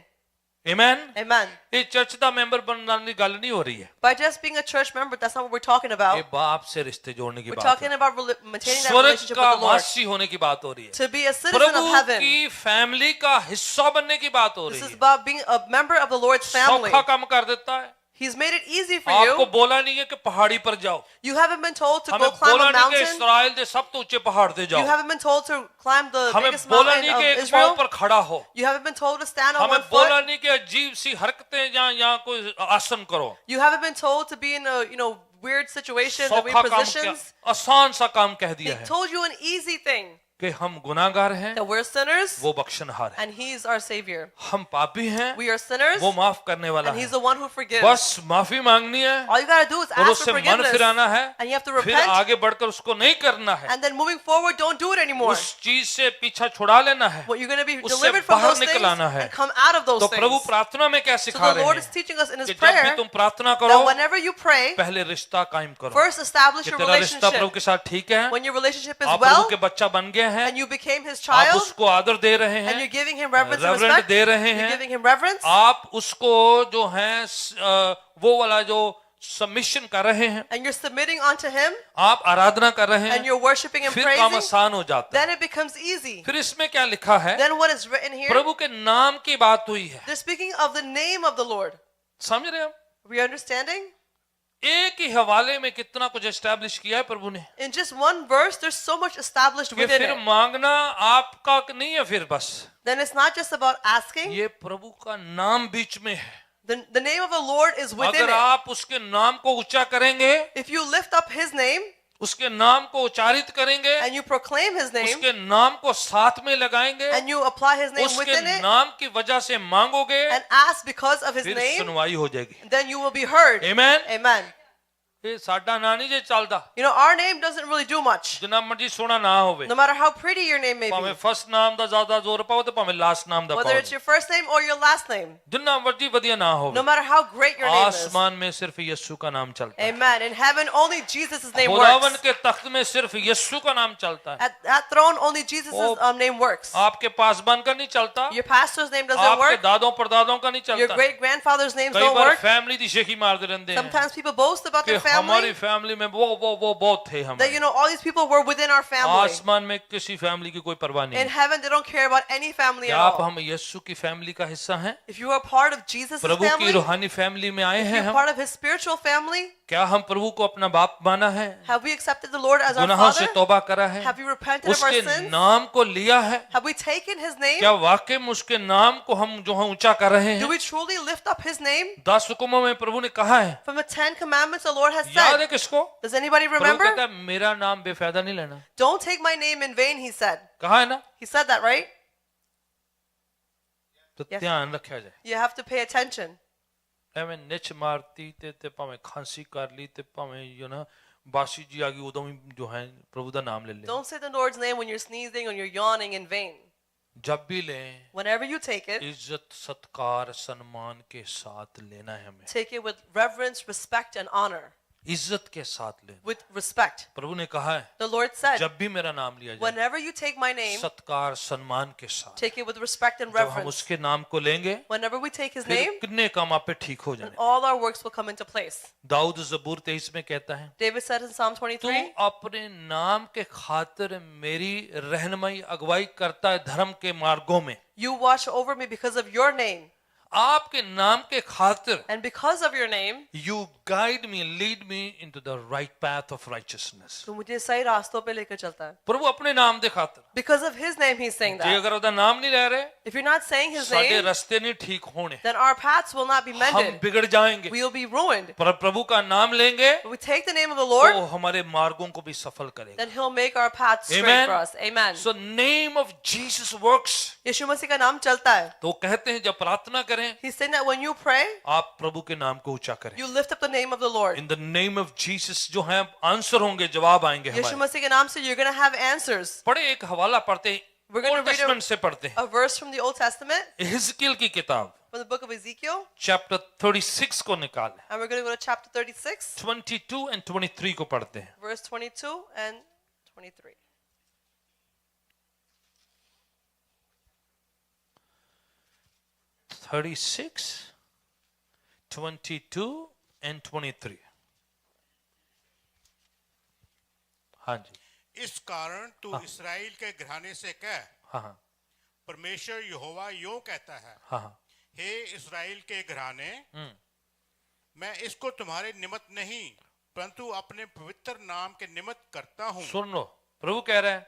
[SPEAKER 1] आमीन।
[SPEAKER 2] Amen.
[SPEAKER 1] ये चर्च का मेंबर बनने की गल नहीं हो रही है,
[SPEAKER 2] By just being a church member, that's not what we're talking
[SPEAKER 1] ये
[SPEAKER 2] about.
[SPEAKER 1] बाप से रिश्ते जोड़ने की
[SPEAKER 2] We're
[SPEAKER 1] बात
[SPEAKER 2] talking
[SPEAKER 1] है,
[SPEAKER 2] about maintaining that
[SPEAKER 1] स्वर्ग
[SPEAKER 2] relationship
[SPEAKER 1] का
[SPEAKER 2] with the Lord.
[SPEAKER 1] वासी होने की बात हो रही है,
[SPEAKER 2] To be a citizen of
[SPEAKER 1] Prabhu
[SPEAKER 2] heaven.
[SPEAKER 1] की फैमिली का हिस्सा बनने की बात हो
[SPEAKER 2] This
[SPEAKER 1] रही
[SPEAKER 2] is
[SPEAKER 1] है।
[SPEAKER 2] about being a member of the Lord's family.
[SPEAKER 1] सौखा काम कर देता है।
[SPEAKER 2] He's made it easy for
[SPEAKER 1] आपको
[SPEAKER 2] you.
[SPEAKER 1] बोला नहीं है कि पहाड़ी पर जाओ,
[SPEAKER 2] You haven't been told to
[SPEAKER 1] हमें
[SPEAKER 2] go climb
[SPEAKER 1] बोला
[SPEAKER 2] a
[SPEAKER 1] नहीं कि
[SPEAKER 2] mountain.
[SPEAKER 1] इस्राएल के सब तो ऊंचे पहाड़ पे
[SPEAKER 2] You
[SPEAKER 1] जाओ,
[SPEAKER 2] haven't been told to climb the
[SPEAKER 1] हमें
[SPEAKER 2] biggest
[SPEAKER 1] बोला
[SPEAKER 2] mountain
[SPEAKER 1] नहीं
[SPEAKER 2] of
[SPEAKER 1] कि एक पांव
[SPEAKER 2] Israel.
[SPEAKER 1] पर खड़ा हो,
[SPEAKER 2] You haven't been told to stand on
[SPEAKER 1] हमें
[SPEAKER 2] one
[SPEAKER 1] बोला
[SPEAKER 2] foot.
[SPEAKER 1] नहीं कि अजीब सी हरकतें या कोई आसन करो।
[SPEAKER 2] You haven't been told to be in a weird situations and
[SPEAKER 1] सौखा
[SPEAKER 2] weird
[SPEAKER 1] काम क्या,
[SPEAKER 2] positions.
[SPEAKER 1] आसान सा काम कह
[SPEAKER 2] He
[SPEAKER 1] दिया है
[SPEAKER 2] told you an easy thing,
[SPEAKER 1] कि हम गुनाहगार हैं,
[SPEAKER 2] that we're sinners
[SPEAKER 1] वो बख्शनहार है,
[SPEAKER 2] and He's our Savior.
[SPEAKER 1] हम पापी हैं,
[SPEAKER 2] We are sinners
[SPEAKER 1] वो माफ करने वाला
[SPEAKER 2] and
[SPEAKER 1] है।
[SPEAKER 2] He's the one who forgives.
[SPEAKER 1] बस माफी मांगनी है
[SPEAKER 2] All you gotta do is
[SPEAKER 1] और
[SPEAKER 2] ask
[SPEAKER 1] उससे
[SPEAKER 2] for
[SPEAKER 1] मन
[SPEAKER 2] forgiveness.
[SPEAKER 1] फिराना है,
[SPEAKER 2] And you have to
[SPEAKER 1] फिर
[SPEAKER 2] repent.
[SPEAKER 1] आगे बढ़कर उसको नहीं करना है,
[SPEAKER 2] And then moving forward, don't do it anymore.
[SPEAKER 1] उस चीज से पीछा छुड़ा लेना है।
[SPEAKER 2] What you're going to be
[SPEAKER 1] उससे
[SPEAKER 2] delivered from
[SPEAKER 1] बाहर
[SPEAKER 2] those things
[SPEAKER 1] निकल आना है।
[SPEAKER 2] and come out of those
[SPEAKER 1] तो प्रभु
[SPEAKER 2] things.
[SPEAKER 1] प्रार्थना में क्या
[SPEAKER 2] So
[SPEAKER 1] सिखा
[SPEAKER 2] the
[SPEAKER 1] रहे
[SPEAKER 2] Lord is
[SPEAKER 1] हैं
[SPEAKER 2] teaching us in His
[SPEAKER 1] कि जब भी
[SPEAKER 2] prayer
[SPEAKER 1] तुम प्रार्थना
[SPEAKER 2] that
[SPEAKER 1] करो,
[SPEAKER 2] whenever you pray,
[SPEAKER 1] पहले रिश्ता कायम करो
[SPEAKER 2] first establish
[SPEAKER 1] कि
[SPEAKER 2] your
[SPEAKER 1] तेरा रिश्ता प्रभु
[SPEAKER 2] relationship.
[SPEAKER 1] के साथ ठीक है,
[SPEAKER 2] When your relationship is
[SPEAKER 1] आप प्रभु
[SPEAKER 2] well
[SPEAKER 1] के बच्चा बन गए हैं,
[SPEAKER 2] and you became His
[SPEAKER 1] आप
[SPEAKER 2] child
[SPEAKER 1] उसको आदर दे रहे
[SPEAKER 2] and you're
[SPEAKER 1] हैं,
[SPEAKER 2] giving Him reverence and
[SPEAKER 1] reverent
[SPEAKER 2] respect,
[SPEAKER 1] दे रहे
[SPEAKER 2] you're
[SPEAKER 1] हैं,
[SPEAKER 2] giving Him reverence,
[SPEAKER 1] आप उसको जो है वो वाला जो सबमिशन कर रहे हैं,
[SPEAKER 2] and you're submitting unto Him
[SPEAKER 1] आप आराधना कर रहे
[SPEAKER 2] and
[SPEAKER 1] हैं,
[SPEAKER 2] you're worshiping and
[SPEAKER 1] फिर काम
[SPEAKER 2] praising,
[SPEAKER 1] आसान हो जाता है।
[SPEAKER 2] then it becomes easy.
[SPEAKER 1] फिर इसमें क्या लिखा है?
[SPEAKER 2] Then what is written here,
[SPEAKER 1] प्रभु के नाम की बात हुई है,
[SPEAKER 2] they're speaking of the name of the Lord.
[SPEAKER 1] समझ रहे हैं हम?
[SPEAKER 2] Are we understanding?
[SPEAKER 1] एक ही हवाले में कितना कुछ एस्टैब्लिश किया है प्रभु ने
[SPEAKER 2] In just one verse, there's so much established
[SPEAKER 1] कि
[SPEAKER 2] within
[SPEAKER 1] फिर
[SPEAKER 2] it.
[SPEAKER 1] मांगना आपका नहीं है, फिर बस
[SPEAKER 2] Then it's not just about asking.
[SPEAKER 1] ये प्रभु का नाम बीच में है।
[SPEAKER 2] The name of the Lord is within
[SPEAKER 1] अगर
[SPEAKER 2] it.
[SPEAKER 1] आप उसके नाम को ऊंचा करेंगे,
[SPEAKER 2] If you lift up His name
[SPEAKER 1] उसके नाम को उच्चारित करेंगे,
[SPEAKER 2] and you proclaim His name
[SPEAKER 1] उसके नाम को साथ में लगाएंगे,
[SPEAKER 2] and you apply His name
[SPEAKER 1] उसके
[SPEAKER 2] within it
[SPEAKER 1] नाम की वजह से मांगोगे,
[SPEAKER 2] and ask because of His
[SPEAKER 1] फिर
[SPEAKER 2] name,
[SPEAKER 1] सुनवाई हो जाएगी।
[SPEAKER 2] then you will be heard.
[SPEAKER 1] आमीन।
[SPEAKER 2] Amen.
[SPEAKER 1] ਇਹ ਸਾਡਾ ਨਾਂ ਨਹੀਂ ਜੇ ਚੱਲਦਾ
[SPEAKER 2] You know, our name doesn't really do much.
[SPEAKER 1] ਜਿੰਨਾ ਮਰਜੀ ਸੋਹਣਾ ਨਾ ਹੋਵੇ
[SPEAKER 2] No matter how pretty your name may
[SPEAKER 1] ਭਾਵੇਂ
[SPEAKER 2] be,
[SPEAKER 1] ਫਸਟ ਨਾਮ ਦਾ ਜ਼ਿਆਦਾ ਜ਼ੋਰ ਪਾਓ ਤੇ ਭਾਵੇਂ ਲਾਸਟ ਨਾਮ ਦਾ
[SPEAKER 2] whether
[SPEAKER 1] ਪਾਓ
[SPEAKER 2] it's your first name or your last name,
[SPEAKER 1] ਜਿੰਨਾ ਮਰਜੀ ਵਧੀਆ ਨਾ
[SPEAKER 2] no
[SPEAKER 1] ਹੋਵੇ
[SPEAKER 2] matter how great your name is.
[SPEAKER 1] आसमान में सिर्फ यीशु का नाम चलता है
[SPEAKER 2] Amen. In heaven, only Jesus' name
[SPEAKER 1] खुदावन
[SPEAKER 2] works.
[SPEAKER 1] के तख्त में सिर्फ यीशु का नाम चलता है
[SPEAKER 2] At that throne, only Jesus'
[SPEAKER 1] Oh.
[SPEAKER 2] name works.
[SPEAKER 1] आपके पास बनकर नहीं चलता
[SPEAKER 2] Your pastor's name doesn't
[SPEAKER 1] आपके
[SPEAKER 2] work.
[SPEAKER 1] दादों परदादों का नहीं
[SPEAKER 2] Your
[SPEAKER 1] चलता
[SPEAKER 2] great grandfather's names
[SPEAKER 1] कई
[SPEAKER 2] don't
[SPEAKER 1] बार
[SPEAKER 2] work.
[SPEAKER 1] फैमिली दी शेखी मारते रहते हैं
[SPEAKER 2] Sometimes people boast about
[SPEAKER 1] कि
[SPEAKER 2] their family.
[SPEAKER 1] हमारी फैमिली में वो बहुत थे हम
[SPEAKER 2] That, you know, all these people were within our family.
[SPEAKER 1] आसमान में किसी फैमिली की कोई परवाह नहीं
[SPEAKER 2] In
[SPEAKER 1] है।
[SPEAKER 2] heaven, they don't care about any family
[SPEAKER 1] क्या
[SPEAKER 2] at
[SPEAKER 1] आप
[SPEAKER 2] all.
[SPEAKER 1] हम यीशु की फैमिली का हिस्सा हैं
[SPEAKER 2] If you are part of Jesus'
[SPEAKER 1] प्रभु की
[SPEAKER 2] family,
[SPEAKER 1] रूहानी फैमिली में आए
[SPEAKER 2] if
[SPEAKER 1] हैं
[SPEAKER 2] you're
[SPEAKER 1] हम
[SPEAKER 2] part of His spiritual family,
[SPEAKER 1] क्या हम प्रभु को अपना बाप माना है
[SPEAKER 2] have we accepted the Lord as our
[SPEAKER 1] गुनाहों से
[SPEAKER 2] Father?
[SPEAKER 1] तौबा करा है
[SPEAKER 2] Have we repented of our
[SPEAKER 1] उसके
[SPEAKER 2] sins?
[SPEAKER 1] नाम को लिया है
[SPEAKER 2] Have we taken His name?
[SPEAKER 1] क्या वाकई में उसके नाम को हम जो है ऊंचा कर रहे
[SPEAKER 2] Do
[SPEAKER 1] हैं
[SPEAKER 2] we truly lift up His name?
[SPEAKER 1] 10 हुक्मों में प्रभु ने कहा है
[SPEAKER 2] From the 10 Commandments, the Lord has
[SPEAKER 1] याद
[SPEAKER 2] said.
[SPEAKER 1] है किसको
[SPEAKER 2] Does anybody
[SPEAKER 1] प्रभु
[SPEAKER 2] remember?
[SPEAKER 1] कहता है मेरा नाम बेफायदा नहीं लेना
[SPEAKER 2] Don't take my name in vain, He said.
[SPEAKER 1] कहा है ना
[SPEAKER 2] He said that, right?
[SPEAKER 1] तो
[SPEAKER 2] Yes.
[SPEAKER 1] ध्यान रखा जाए
[SPEAKER 2] You have to pay attention.
[SPEAKER 1] ਐਵੇਂ ਨਿਚ ਮਾਰਤੀ ਤੇ ਭਾਵੇਂ ਖਾਂਸੀ ਕਰ ਲਈ ਤੇ ਭਾਵੇਂ ਯੂ ਨਾ ਬਾਸੀ ਜੀ ਆ ਗਈ ਉਦੋਂ ਵੀ ਜੋ ਹੈ ਪ੍ਰਭੂ ਦਾ ਨਾਮ ਲੈ ਲੈ
[SPEAKER 2] Don't say the Lord's name when you're sneezing or you're yawning in vain.
[SPEAKER 1] जब भी लें
[SPEAKER 2] Whenever you take it,
[SPEAKER 1] इज्जत सत्कार सम्मान के साथ लेना है हमें
[SPEAKER 2] take it with reverence, respect, and honor.
[SPEAKER 1] इज्जत के साथ लेना
[SPEAKER 2] With respect.
[SPEAKER 1] प्रभु ने कहा है
[SPEAKER 2] The Lord said,
[SPEAKER 1] जब भी मेरा नाम लिया जाए
[SPEAKER 2] whenever you take my name,
[SPEAKER 1] सत्कार सम्मान के साथ
[SPEAKER 2] take it with respect and
[SPEAKER 1] जब हम
[SPEAKER 2] reverence.
[SPEAKER 1] उसके नाम को लेंगे
[SPEAKER 2] Whenever we take His
[SPEAKER 1] फिर
[SPEAKER 2] name,
[SPEAKER 1] कितने काम आप पे ठीक हो
[SPEAKER 2] then
[SPEAKER 1] जाने
[SPEAKER 2] all our works will come into place.
[SPEAKER 1] Dawood जबूर 23 में कहता है
[SPEAKER 2] David said in Psalm
[SPEAKER 1] तू
[SPEAKER 2] 23,
[SPEAKER 1] अपने नाम के खातिर मेरी रहनुमाई अगुवाई करता है धर्म के मार्गों में
[SPEAKER 2] you watch over me because of your name.
[SPEAKER 1] आपके नाम के खातिर
[SPEAKER 2] And because of your name,
[SPEAKER 1] you guide me lead me into the right path of righteousness
[SPEAKER 2] तू मुझे सही रास्तों पे लेकर चलता है.
[SPEAKER 1] प्रभु अपने नाम दे खातिर
[SPEAKER 2] Because of His name, He's saying
[SPEAKER 1] J
[SPEAKER 2] that.
[SPEAKER 1] अगर ਉਹਦਾ ਨਾਮ ਨਹੀਂ ਲੈ ਰਹੇ
[SPEAKER 2] If you're not saying His
[SPEAKER 1] साडे
[SPEAKER 2] name,
[SPEAKER 1] रास्ते नहीं ठीक होने
[SPEAKER 2] then our paths will not be
[SPEAKER 1] हम
[SPEAKER 2] mended.
[SPEAKER 1] बिगड़ जाएंगे
[SPEAKER 2] We'll be ruined.
[SPEAKER 1] पर प्रभु का नाम लेंगे
[SPEAKER 2] But we take the name of the
[SPEAKER 1] तो
[SPEAKER 2] Lord,
[SPEAKER 1] हमारे मार्गों को भी सफल करेगा
[SPEAKER 2] then He'll make our paths straight
[SPEAKER 1] Amen.
[SPEAKER 2] for us. Amen.
[SPEAKER 1] so name of Jesus works
[SPEAKER 2] यीशु मसीह का नाम चलता है.
[SPEAKER 1] तो कहते हैं जब प्रार्थना करें
[SPEAKER 2] He's saying that when you pray,
[SPEAKER 1] आप प्रभु के नाम को ऊंचा करें
[SPEAKER 2] you lift up the name of the Lord.
[SPEAKER 1] In the name of Jesus जो है आंसर होंगे जवाब आएंगे
[SPEAKER 2] यीशु
[SPEAKER 1] हमारे
[SPEAKER 2] मसीह के नाम से you're going to have answers.
[SPEAKER 1] पढ़े एक हवाला पढ़ते
[SPEAKER 2] We're going
[SPEAKER 1] old
[SPEAKER 2] to read
[SPEAKER 1] testament से पढ़ते हैं
[SPEAKER 2] a verse from the Old Testament,
[SPEAKER 1] हिजकिय्याह की किताब
[SPEAKER 2] from the book of Ezekiel,
[SPEAKER 1] chapter 36 को निकाल
[SPEAKER 2] and we're going to go to chapter 36,
[SPEAKER 1] 22 and 23 को पढ़ते हैं
[SPEAKER 2] verse 22 and 23.
[SPEAKER 1] थर्टी 22 and 23 हाँ जी
[SPEAKER 3] इस कारण तू इस्राएल के घराने से कह
[SPEAKER 1] हाँ हाँ
[SPEAKER 3] परमेश्वर यहोवा यूं कहता है
[SPEAKER 1] हाँ हाँ
[SPEAKER 3] हे इस्राएल के घराने
[SPEAKER 1] हम्म,
[SPEAKER 3] मैं इसको तुम्हारे निमित्त नहीं परंतु अपने पवित्र नाम के निमित्त करता हूँ
[SPEAKER 1] सुन लो प्रभु कह रहे हैं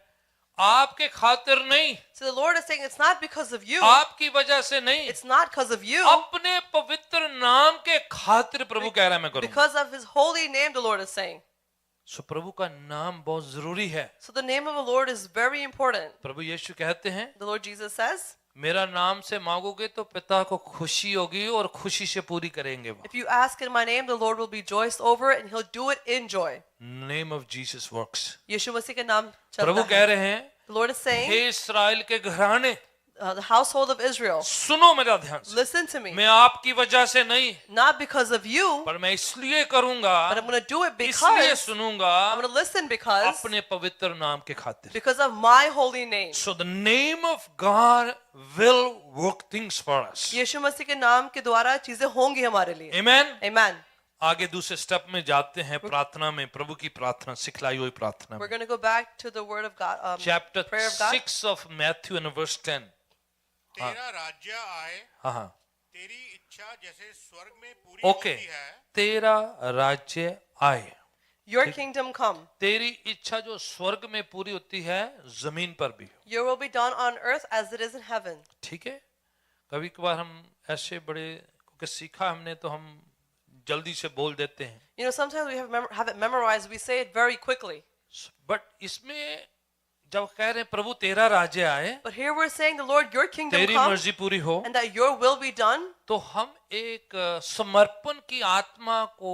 [SPEAKER 1] आपके खातिर नहीं
[SPEAKER 2] So the Lord is saying it's not because of you,
[SPEAKER 1] आपकी वजह से नहीं
[SPEAKER 2] it's not because of you,
[SPEAKER 1] अपने पवित्र नाम के खातिर प्रभु कह रहा है मैं करूँ
[SPEAKER 2] because of His holy name, the Lord is saying.
[SPEAKER 1] सो प्रभु का नाम बहुत जरूरी है
[SPEAKER 2] So the name of the Lord is very important.
[SPEAKER 1] प्रभु यीशु कहते हैं
[SPEAKER 2] The Lord Jesus says,
[SPEAKER 1] मेरा नाम से मांगोगे तो पिता को खुशी होगी और खुशी से पूरी करेंगे वो
[SPEAKER 2] if you ask in my name, the Lord will rejoice over it and He'll do it in joy.
[SPEAKER 1] Name of Jesus works
[SPEAKER 2] Yeshu Masih का नाम
[SPEAKER 1] प्रभु
[SPEAKER 2] चलता
[SPEAKER 1] कह
[SPEAKER 2] है.
[SPEAKER 1] रहे हैं
[SPEAKER 2] The Lord is saying,
[SPEAKER 1] हे इस्राएल के घराने
[SPEAKER 2] the household of Israel,
[SPEAKER 1] सुनो मेरा ध्यान से
[SPEAKER 2] listen to me.
[SPEAKER 1] मैं आपकी वजह से नहीं
[SPEAKER 2] Not because of you,
[SPEAKER 1] पर मैं इसलिए करूंगा
[SPEAKER 2] but I'm going to do it
[SPEAKER 1] इसलिए
[SPEAKER 2] because
[SPEAKER 1] सुनूंगा
[SPEAKER 2] I'm going to listen because
[SPEAKER 1] अपने पवित्र नाम के खातिर
[SPEAKER 2] of my holy name.
[SPEAKER 1] so the name of God will work things for us
[SPEAKER 2] यीशु मसीह के नाम के द्वारा चीजें होंगी हमारे लिए.
[SPEAKER 1] amen
[SPEAKER 2] Amen.
[SPEAKER 1] आगे दूसरे स्टेप में जाते हैं प्रार्थना में प्रभु की प्रार्थना सिखलाई हुई प्रार्थना
[SPEAKER 2] We're
[SPEAKER 1] में
[SPEAKER 2] going to go back to the word of God,
[SPEAKER 1] chapter
[SPEAKER 2] prayer of God.
[SPEAKER 1] 6 of Matthew and verse 10
[SPEAKER 3] तेरा राज्य आए
[SPEAKER 1] हाँ हाँ
[SPEAKER 3] तेरी इच्छा जैसे स्वर्ग में पूरी
[SPEAKER 1] ओके
[SPEAKER 3] होती है
[SPEAKER 1] तेरा राज्य आए
[SPEAKER 2] Your kingdom come.
[SPEAKER 1] तेरी इच्छा जो स्वर्ग में पूरी होती है जमीन पर भी हो
[SPEAKER 2] Your will be done on earth as it is in heaven.
[SPEAKER 1] ठीक है कभी कभार हम ऐसे बड़े क्योंकि सीखा हमने तो हम जल्दी से बोल देते हैं
[SPEAKER 2] You know, sometimes we have it memorized. We say it very quickly.
[SPEAKER 1] But इसमें जब कह रहे हैं प्रभु तेरा राज्य आए,
[SPEAKER 2] But here we're saying, the Lord, your kingdom
[SPEAKER 1] तेरी
[SPEAKER 2] come,
[SPEAKER 1] मर्जी पूरी हो,
[SPEAKER 2] and that your will be done.
[SPEAKER 1] तो हम एक समर्पण की आत्मा को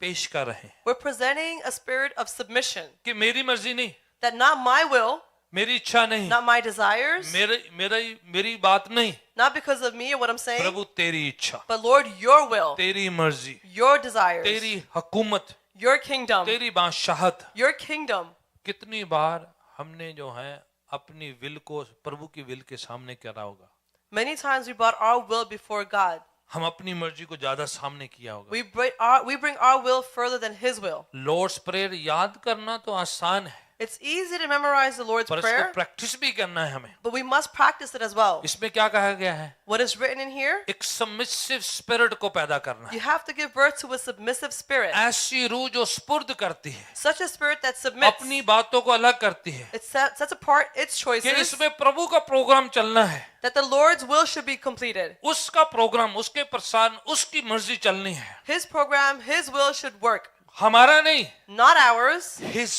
[SPEAKER 1] पेश कर रहे हैं
[SPEAKER 2] We're presenting a spirit of submission,
[SPEAKER 1] कि मेरी मर्जी नहीं,
[SPEAKER 2] that not my will,
[SPEAKER 1] मेरी इच्छा नहीं,
[SPEAKER 2] not my desires,
[SPEAKER 1] मेरी बात नहीं,
[SPEAKER 2] not because of me or what I'm saying,
[SPEAKER 1] प्रभु तेरी इच्छा,
[SPEAKER 2] but Lord, your will,
[SPEAKER 1] तेरी मर्जी,
[SPEAKER 2] your desires,
[SPEAKER 1] तेरी हुकूमत,
[SPEAKER 2] your kingdom,
[SPEAKER 1] तेरी बादशाहत।
[SPEAKER 2] your kingdom.
[SPEAKER 1] कितनी बार हमने जो है अपनी विल को प्रभु की विल के सामने करा होगा,
[SPEAKER 2] Many times we brought our will before God.
[SPEAKER 1] हम अपनी मर्जी को ज्यादा सामने किया होगा।
[SPEAKER 2] We bring our will further than His will.
[SPEAKER 1] Lord's prayer याद करना तो आसान है,
[SPEAKER 2] It's easy to memorize the Lord's
[SPEAKER 1] पर इसको
[SPEAKER 2] Prayer,
[SPEAKER 1] प्रैक्टिस भी करना है हमें।
[SPEAKER 2] but we must practice it as well.
[SPEAKER 1] इसमें क्या कहा गया है?
[SPEAKER 2] What is written in here?
[SPEAKER 1] एक सबमिसिव स्पिरिट को पैदा करना
[SPEAKER 2] You
[SPEAKER 1] है,
[SPEAKER 2] have to give birth to a submissive spirit,
[SPEAKER 1] ऐसी रूह जो स्पुर्द करती है,
[SPEAKER 2] such a spirit that submits.
[SPEAKER 1] अपनी बातों को अलग करती है,
[SPEAKER 2] It sets apart its
[SPEAKER 1] कि
[SPEAKER 2] choices,
[SPEAKER 1] इसमें प्रभु का प्रोग्राम चलना है,
[SPEAKER 2] that the Lord's will should be completed.
[SPEAKER 1] उसका प्रोग्राम, उसके प्रसारण, उसकी मर्जी चलनी है,
[SPEAKER 2] His program, His will should work,
[SPEAKER 1] हमारा नहीं,
[SPEAKER 2] not ours,
[SPEAKER 1] हिज,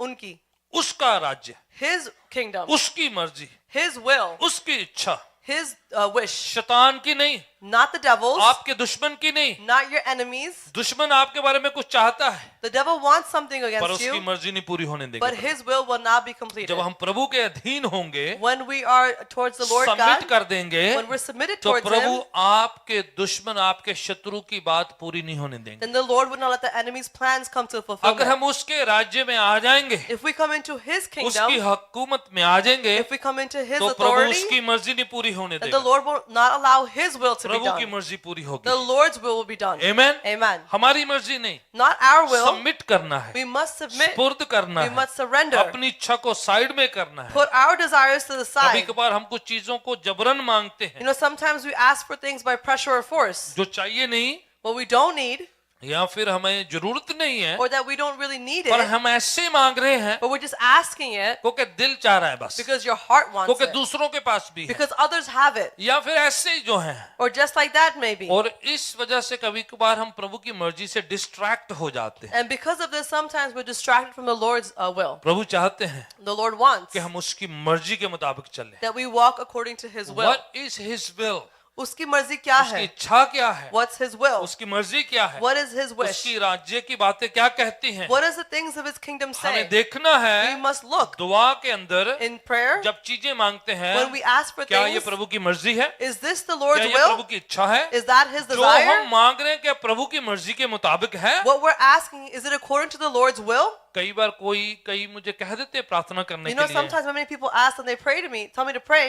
[SPEAKER 2] unki.
[SPEAKER 1] उसका राज्य,
[SPEAKER 2] His kingdom,
[SPEAKER 1] उसकी मर्जी,
[SPEAKER 2] His will,
[SPEAKER 1] उसकी इच्छा,
[SPEAKER 2] His wish,
[SPEAKER 1] शैतान की नहीं,
[SPEAKER 2] not the devil's,
[SPEAKER 1] आपके दुश्मन की नहीं।
[SPEAKER 2] not your enemies.
[SPEAKER 1] दुश्मन आपके बारे में कुछ चाहता है,
[SPEAKER 2] The devil wants something
[SPEAKER 1] पर
[SPEAKER 2] against
[SPEAKER 1] उसकी
[SPEAKER 2] you,
[SPEAKER 1] मर्जी नहीं पूरी होने
[SPEAKER 2] but
[SPEAKER 1] देगा।
[SPEAKER 2] his will will not be completed.
[SPEAKER 1] जब हम प्रभु के अधीन होंगे,
[SPEAKER 2] When we are towards the Lord
[SPEAKER 1] submit
[SPEAKER 2] God,
[SPEAKER 1] कर देंगे,
[SPEAKER 2] when we're submitted
[SPEAKER 1] तो
[SPEAKER 2] towards
[SPEAKER 1] प्रभु
[SPEAKER 2] Him,
[SPEAKER 1] आपके दुश्मन, आपके शत्रु की बात पूरी नहीं होने देंगे।
[SPEAKER 2] then the Lord would not let the enemy's plans come to
[SPEAKER 1] अगर
[SPEAKER 2] fulfillment.
[SPEAKER 1] हम उसके राज्य में आ जाएंगे,
[SPEAKER 2] If we come into His
[SPEAKER 1] उसकी
[SPEAKER 2] kingdom,
[SPEAKER 1] हुकूमत में आ जाएंगे,
[SPEAKER 2] if we come into His
[SPEAKER 1] तो प्रभु
[SPEAKER 2] authority,
[SPEAKER 1] उसकी मर्जी नहीं पूरी होने
[SPEAKER 2] then the
[SPEAKER 1] देगा,
[SPEAKER 2] Lord will not allow His will to be
[SPEAKER 1] प्रभु की
[SPEAKER 2] done.
[SPEAKER 1] मर्जी पूरी
[SPEAKER 2] The
[SPEAKER 1] होगी।
[SPEAKER 2] Lord's will be done.
[SPEAKER 1] Amen.
[SPEAKER 2] Amen.
[SPEAKER 1] हमारी मर्जी नहीं,
[SPEAKER 2] Not our will.
[SPEAKER 1] सबमिट करना है,
[SPEAKER 2] We must submit.
[SPEAKER 1] स्पुर्द करना
[SPEAKER 2] We
[SPEAKER 1] है,
[SPEAKER 2] must surrender.
[SPEAKER 1] अपनी इच्छा को साइड में करना है।
[SPEAKER 2] Put our desires to the
[SPEAKER 1] कभी
[SPEAKER 2] side.
[SPEAKER 1] कभार हम कुछ चीजों को जबरन मांगते
[SPEAKER 2] You
[SPEAKER 1] हैं,
[SPEAKER 2] know, sometimes we ask for things by pressure or force,
[SPEAKER 1] जो चाहिए नहीं,
[SPEAKER 2] what we don't need,
[SPEAKER 1] या फिर हमें जरूरत नहीं है,
[SPEAKER 2] or that we don't really need
[SPEAKER 1] पर
[SPEAKER 2] it,
[SPEAKER 1] हम ऐसे मांग रहे हैं
[SPEAKER 2] but we're just asking it
[SPEAKER 1] क्योंकि दिल चाह रहा है बस,
[SPEAKER 2] because your heart wants
[SPEAKER 1] क्योंकि
[SPEAKER 2] it,
[SPEAKER 1] दूसरों के पास भी है,
[SPEAKER 2] because others have it,
[SPEAKER 1] या फिर ऐसे ही जो है।
[SPEAKER 2] or just like that maybe.
[SPEAKER 1] और इस वजह से कभी कभार हम प्रभु की मर्जी से डिस्ट्रैक्ट हो जाते हैं।
[SPEAKER 2] And because of this, sometimes we're distracted from the Lord's will.
[SPEAKER 1] प्रभु चाहते हैं
[SPEAKER 2] The Lord wants
[SPEAKER 1] कि हम उसकी मर्जी के मुताबिक चलें।
[SPEAKER 2] that we walk according to His will.
[SPEAKER 1] What is his will?
[SPEAKER 2] उसकी मर्जी क्या
[SPEAKER 1] उसकी
[SPEAKER 2] है?
[SPEAKER 1] इच्छा क्या है?
[SPEAKER 2] What's His will?
[SPEAKER 1] उसकी मर्जी क्या है?
[SPEAKER 2] What is His wish?
[SPEAKER 1] उसकी राज्य की बातें क्या कहती हैं?
[SPEAKER 2] What is the things of His kingdom
[SPEAKER 1] हमें
[SPEAKER 2] say?
[SPEAKER 1] देखना
[SPEAKER 2] We
[SPEAKER 1] है
[SPEAKER 2] must look
[SPEAKER 1] दुआ के अंदर
[SPEAKER 2] in prayer
[SPEAKER 1] जब चीजें मांगते हैं,
[SPEAKER 2] when we ask for
[SPEAKER 1] क्या ये
[SPEAKER 2] things.
[SPEAKER 1] प्रभु की मर्जी है?
[SPEAKER 2] Is this the
[SPEAKER 1] क्या
[SPEAKER 2] Lord's
[SPEAKER 1] ये प्रभु
[SPEAKER 2] will?
[SPEAKER 1] की इच्छा है?
[SPEAKER 2] Is that His
[SPEAKER 1] जो हम
[SPEAKER 2] desire?
[SPEAKER 1] मांग रहे हैं क्या प्रभु की मर्जी के मुताबिक है?
[SPEAKER 2] What we're asking, is it according to the Lord's will?
[SPEAKER 1] कई बार कई मुझे कह देते हैं प्रार्थना करने
[SPEAKER 2] You know,
[SPEAKER 1] के लिए,
[SPEAKER 2] sometimes when many people ask and they pray to me, tell me to pray,